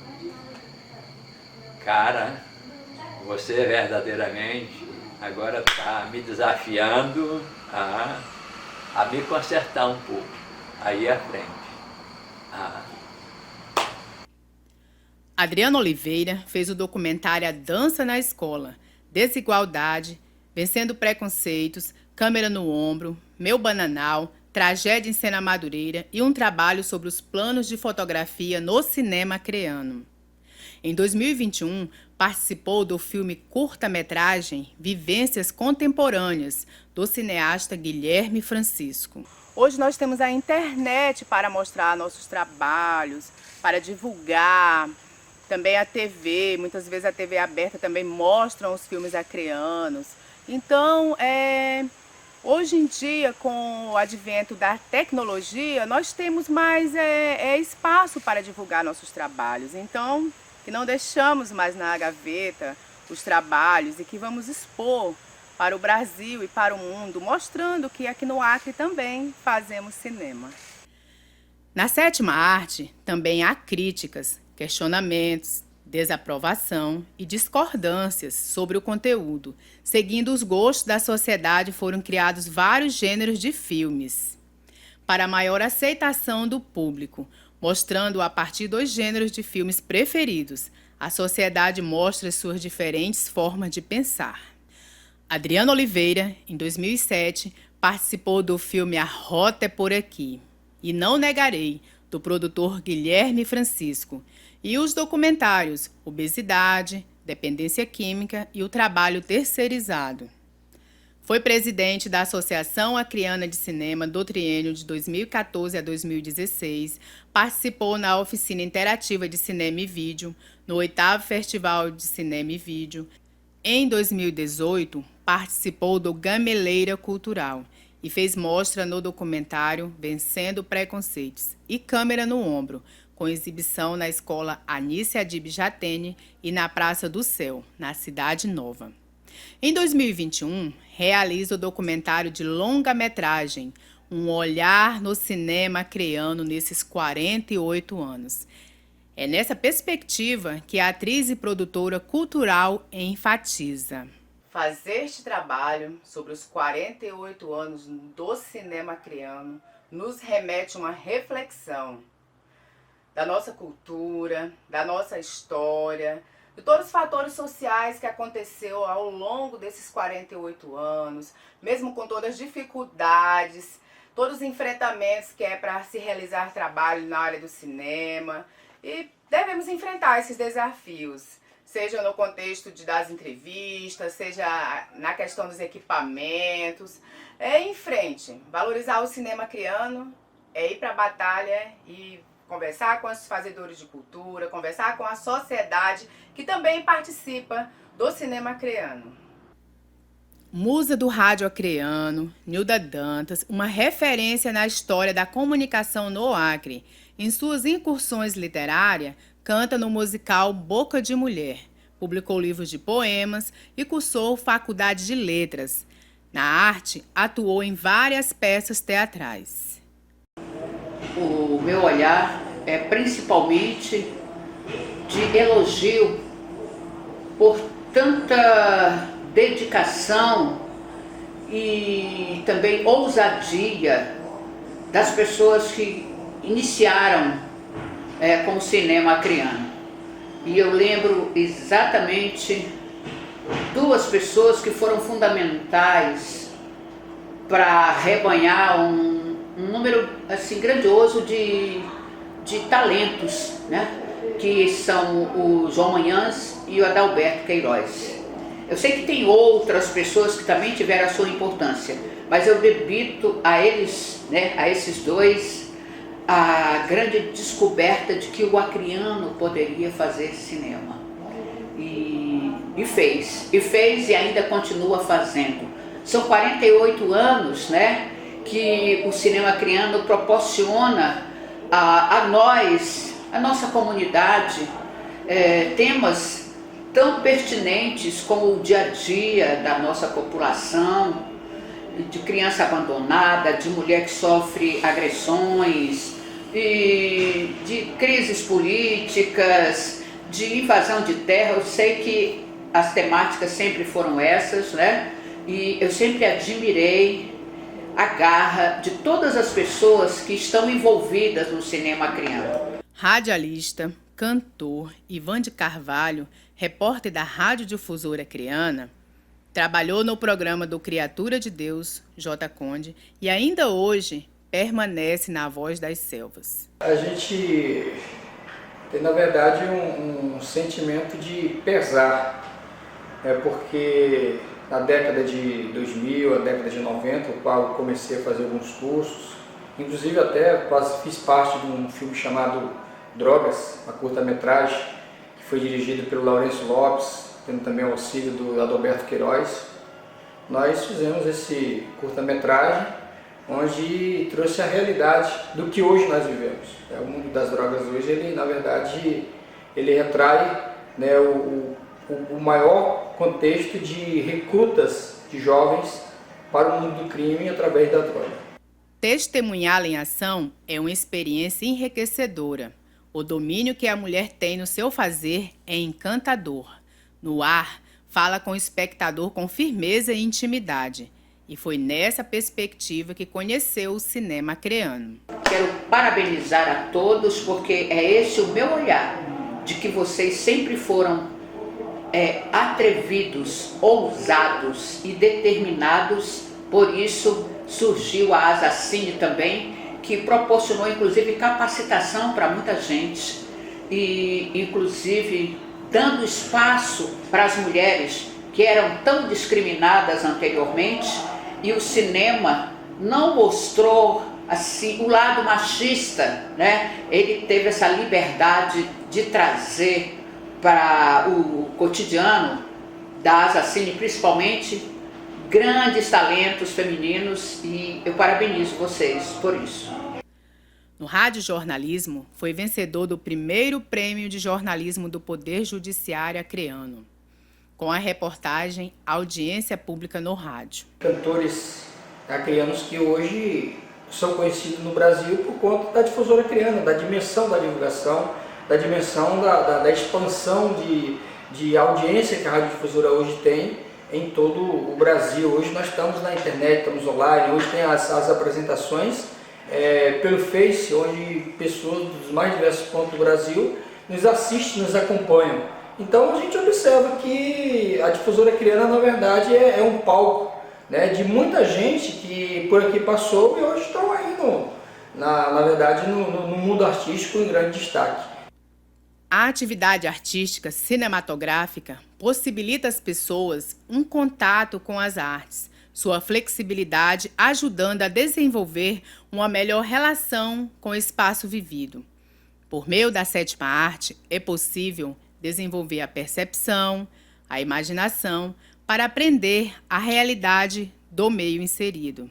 cara, você verdadeiramente agora está me desafiando a me consertar um pouco, aí à frente. Adriana Oliveira fez o documentário A Dança na Escola, Desigualdade, Vencendo Preconceitos, Câmera no Ombro, Meu Bananal, Tragédia em Cena Madureira e um trabalho sobre os planos de fotografia no cinema acreano. Em 2021, participou do filme curta-metragem Vivências Contemporâneas, do cineasta Guilherme Francisco. Hoje nós temos a internet para mostrar nossos trabalhos, para divulgar, também a TV, muitas vezes a TV aberta também mostram os filmes acreanos. Então, hoje em dia, com o advento da tecnologia, nós temos mais espaço para divulgar nossos trabalhos. Então, que não deixamos mais na gaveta os trabalhos e que vamos expor para o Brasil e para o mundo, mostrando que aqui no Acre também fazemos cinema. Na sétima arte, também há críticas, questionamentos, desaprovação e discordâncias sobre o conteúdo. Seguindo os gostos da sociedade, foram criados vários gêneros de filmes para maior aceitação do público, mostrando a partir dos gêneros de filmes preferidos. A sociedade mostra suas diferentes formas de pensar. Adriana Oliveira, em 2007, participou do filme A Rota é por Aqui, e Não Negarei, do produtor Guilherme Francisco, e os documentários Obesidade, Dependência Química e o Trabalho Terceirizado. Foi presidente da Associação Acreana de Cinema do triênio de 2014 a 2016, participou na Oficina Interativa de Cinema e Vídeo, no 8º Festival de Cinema e Vídeo. Em 2018, participou do Gameleira Cultural e fez mostra no documentário Vencendo Preconceitos e Câmera no Ombro, com exibição na Escola Anícia Adib Jatene e na Praça do Céu, na Cidade Nova. Em 2021, realiza o documentário de longa-metragem Um Olhar no Cinema Acreano nesses 48 anos. É nessa perspectiva que a atriz e produtora cultural enfatiza. Fazer este trabalho sobre os 48 anos do cinema acreano nos remete a uma reflexão da nossa cultura, da nossa história, de todos os fatores sociais que aconteceu ao longo desses 48 anos, mesmo com todas as dificuldades, todos os enfrentamentos que é para se realizar trabalho na área do cinema. E devemos enfrentar esses desafios, seja no contexto das entrevistas, seja na questão dos equipamentos. Em frente, valorizar o cinema acreano, ir para a batalha e conversar com os fazedores de cultura, conversar com a sociedade que também participa do cinema acreano. Musa do rádio acreano, Nilda Dantas, uma referência na história da comunicação no Acre. Em suas incursões literárias, canta no musical Boca de Mulher, publicou livros de poemas e cursou faculdade de letras. Na arte, atuou em várias peças teatrais. O meu olhar é principalmente de elogio por tanta dedicação e também ousadia das pessoas que iniciaram com o cinema acreano. E eu lembro exatamente duas pessoas que foram fundamentais para arrebanhar um número assim grandioso de talentos, né? Que são o João Manhãs e o Adalberto Queiroz. Eu sei que tem outras pessoas que também tiveram a sua importância, mas eu debito a eles, né, a esses dois, a grande descoberta de que o acreano poderia fazer cinema. E fez e ainda continua fazendo. São 48 anos, né, que o cinema acreano proporciona a nós, a nossa comunidade, temas tão pertinentes como o dia a dia da nossa população, de criança abandonada, de mulher que sofre agressões, de crises políticas, de invasão de terra. Eu sei que as temáticas sempre foram essas, né? E eu sempre admirei a garra de todas as pessoas que estão envolvidas no cinema acreano. Radialista, cantor Ivan de Carvalho, repórter da Radiodifusora Acreana, trabalhou no programa do Criatura de Deus, J. Conde, e ainda hoje permanece na Voz das Selvas. A gente tem na verdade um sentimento de pesar, porque na década de 2000, na década de 90, o qual eu comecei a fazer alguns cursos, inclusive até quase fiz parte de um filme chamado Drogas, uma curta-metragem, que foi dirigido pelo Laurêncio Lopes, tendo também o auxílio do Adalberto Queiroz. Nós fizemos esse curta-metragem onde trouxe a realidade do que hoje nós vivemos. O mundo das drogas hoje, ele na verdade, ele retrai, né, o maior contexto de recrutas de jovens para o mundo do crime através da droga. Testemunhá-la em ação é uma experiência enriquecedora. O domínio que a mulher tem no seu fazer é encantador. No ar, fala com o espectador com firmeza e intimidade. E foi nessa perspectiva que conheceu o cinema acreano. Quero parabenizar a todos, porque é esse o meu olhar, de que vocês sempre foram atrevidos, ousados e determinados. Por isso surgiu a Asacine também, que proporcionou inclusive capacitação para muita gente e inclusive dando espaço para as mulheres que eram tão discriminadas anteriormente, e o cinema não mostrou assim o lado machista, né? Ele teve essa liberdade de trazer para o cotidiano da Asacine, principalmente, grandes talentos femininos, e eu parabenizo vocês por isso. No radiojornalismo, foi vencedor do primeiro prêmio de jornalismo do Poder Judiciário acreano, com a reportagem Audiência Pública no Rádio. Cantores acreanos que hoje são conhecidos no Brasil por conta da difusora acreana, da dimensão da divulgação, da dimensão da expansão de audiência que a radiodifusora hoje tem em todo o Brasil. Hoje nós estamos na internet, estamos online, hoje tem as apresentações pelo Face, onde pessoas dos mais diversos pontos do Brasil nos assistem, nos acompanham. Então a gente observa que a difusora acreana, na verdade, é um palco, né, de muita gente que por aqui passou e hoje estão aí, na verdade, no mundo artístico em grande destaque. A atividade artística cinematográfica possibilita às pessoas um contato com as artes, sua flexibilidade ajudando a desenvolver uma melhor relação com o espaço vivido. Por meio da sétima arte, é possível desenvolver a percepção, a imaginação, para aprender a realidade do meio inserido.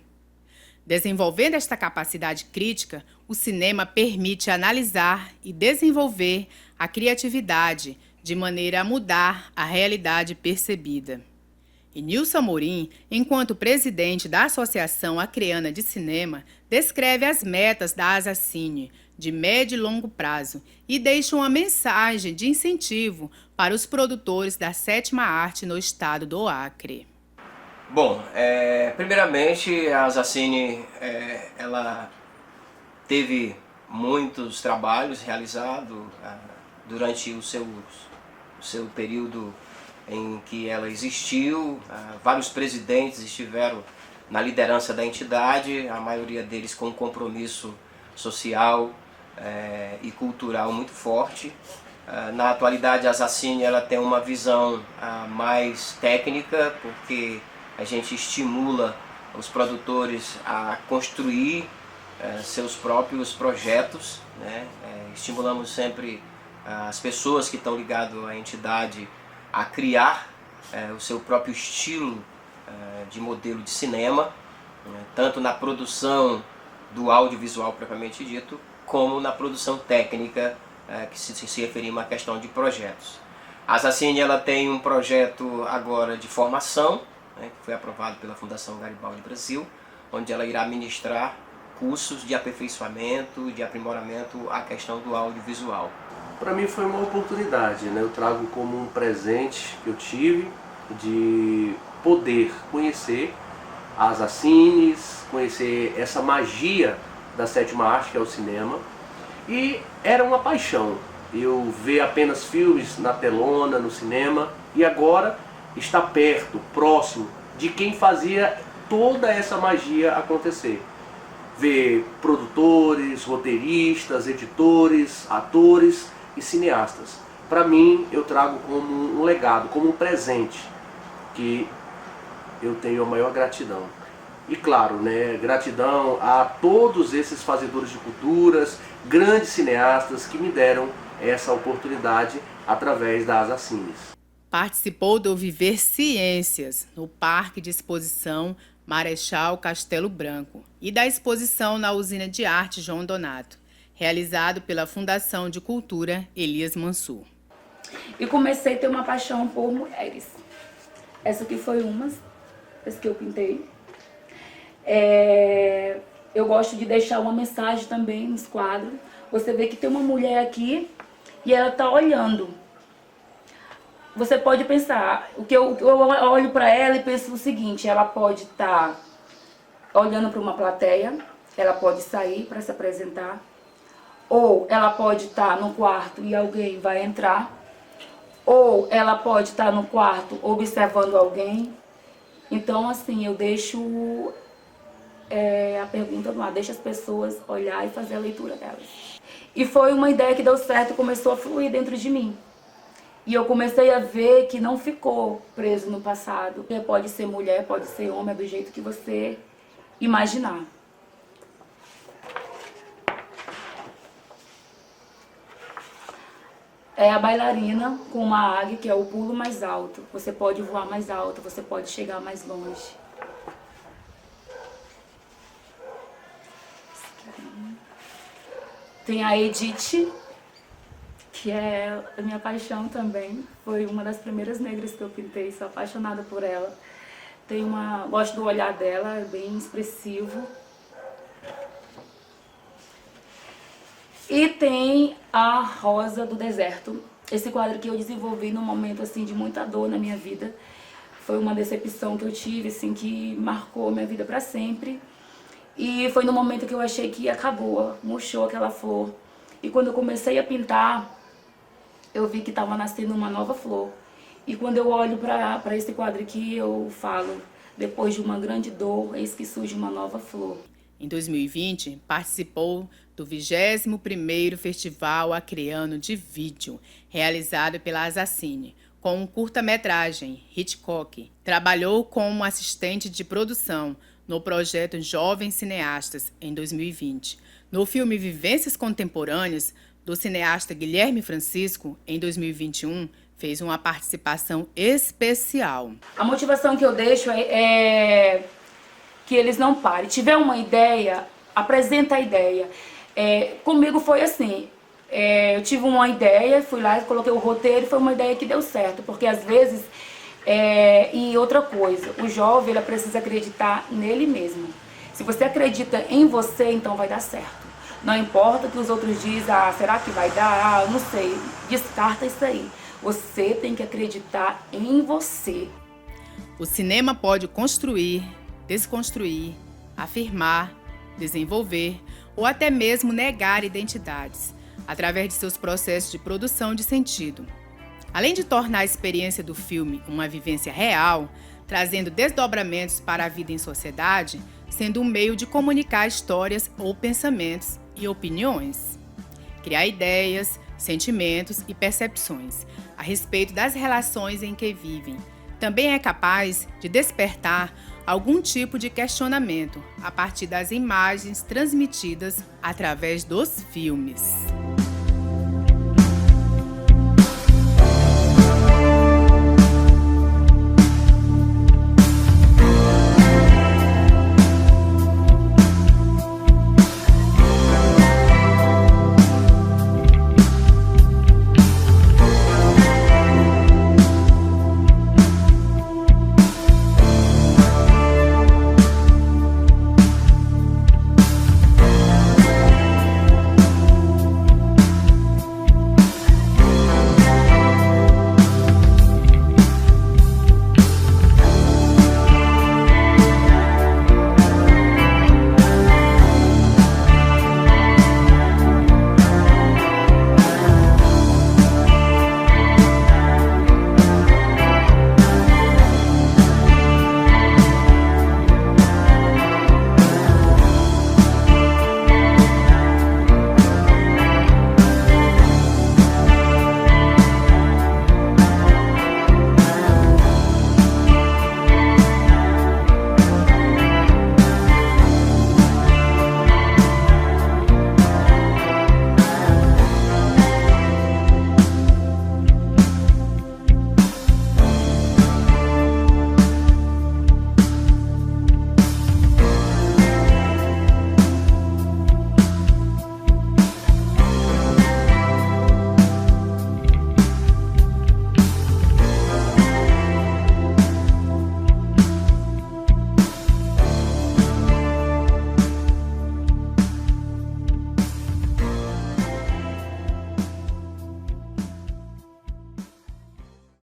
Desenvolvendo esta capacidade crítica, o cinema permite analisar e desenvolver a criatividade de maneira a mudar a realidade percebida. E Nilson Amorim, enquanto presidente da Associação Acreana de Cinema, descreve as metas da Asacine de médio e longo prazo e deixa uma mensagem de incentivo para os produtores da sétima arte no estado do Acre. Bom, primeiramente a Asacine ela teve muitos trabalhos realizados durante o seu período em que ela existiu. Vários presidentes estiveram na liderança da entidade, a maioria deles com um compromisso social e cultural muito forte. Na atualidade, a Asacine ela tem uma visão mais técnica, porque a gente estimula os produtores a construir seus próprios projetos, né? Estimulamos sempre as pessoas que estão ligadas à entidade a criar o seu próprio estilo de modelo de cinema, tanto na produção do audiovisual propriamente dito, como na produção técnica, que se referir a uma questão de projetos. A Asacine ela tem um projeto agora de formação, que foi aprovado pela Fundação Garibaldi Brasil, onde ela irá ministrar cursos de aperfeiçoamento, de aprimoramento à questão do audiovisual. Para mim foi uma oportunidade, né? Eu trago como um presente que eu tive de poder conhecer as Asacines, conhecer essa magia da sétima arte, que é o cinema, e era uma paixão eu ver apenas filmes na telona, no cinema, e agora está perto, próximo de quem fazia toda essa magia acontecer. Ver produtores, roteiristas, editores, atores e cineastas. Para mim, eu trago como um legado, como um presente, que eu tenho a maior gratidão. E claro, né, gratidão a todos esses fazedores de culturas, grandes cineastas que me deram essa oportunidade através das Asacines. Participou do Viver Ciências, no Parque de Exposição Marechal Castelo Branco, e da exposição na Usina de Arte João Donato, realizado pela Fundação de Cultura Elias Mansur. E comecei a ter uma paixão por mulheres. Essa aqui foi uma das que eu pintei. Eu gosto de deixar uma mensagem também nos quadros. Você vê que tem uma mulher aqui e ela está olhando. Você pode pensar, eu olho para ela e penso o seguinte: ela pode estar olhando para uma plateia, ela pode sair para se apresentar, ou ela pode estar no quarto e alguém vai entrar, ou ela pode estar no quarto observando alguém. Então, assim, eu deixo a pergunta no ar, deixo as pessoas olhar e fazer a leitura delas. E foi uma ideia que deu certo e começou a fluir dentro de mim. E eu comecei a ver que não ficou preso no passado. Pode ser mulher, pode ser homem, é do jeito que você imaginar. É a bailarina com uma águia, que é o pulo mais alto. Você pode voar mais alto, você pode chegar mais longe. Tem a Edith, que é a minha paixão também. Foi uma das primeiras negras que eu pintei, sou apaixonada por ela. Gosto do olhar dela, é bem expressivo. E tem a Rosa do Deserto. Esse quadro que eu desenvolvi num momento assim de muita dor na minha vida. Foi uma decepção que eu tive, assim, que marcou minha vida para sempre. E foi no momento que eu achei que acabou, murchou aquela flor. E quando eu comecei a pintar, eu vi que estava nascendo uma nova flor. E quando eu olho para esse quadro aqui, eu falo: depois de uma grande dor, eis que surge uma nova flor. Em 2020, participou do 21º Festival Acreano de Vídeo, realizado pela Asacine, com um curta-metragem, Hitchcock. Trabalhou como assistente de produção no projeto Jovens Cineastas, em 2020. No filme Vivências Contemporâneas, do cineasta Guilherme Francisco, em 2021, fez uma participação especial. A motivação que eu deixo é que eles não parem. Tiver uma ideia, apresenta a ideia. Comigo foi assim, eu tive uma ideia, fui lá, coloquei o roteiro e foi uma ideia que deu certo, porque às vezes, e outra coisa, o jovem ele precisa acreditar nele mesmo. Se você acredita em você, então vai dar certo. Não importa o que os outros dizem, será que vai dar? Não sei, descarta isso aí. Você tem que acreditar em você. O cinema pode construir, desconstruir, afirmar, desenvolver ou até mesmo negar identidades, através de seus processos de produção de sentido. Além de tornar a experiência do filme uma vivência real, trazendo desdobramentos para a vida em sociedade, sendo um meio de comunicar histórias ou pensamentos e opiniões. Criar ideias, sentimentos e percepções a respeito das relações em que vivem. Também é capaz de despertar algum tipo de questionamento a partir das imagens transmitidas através dos filmes.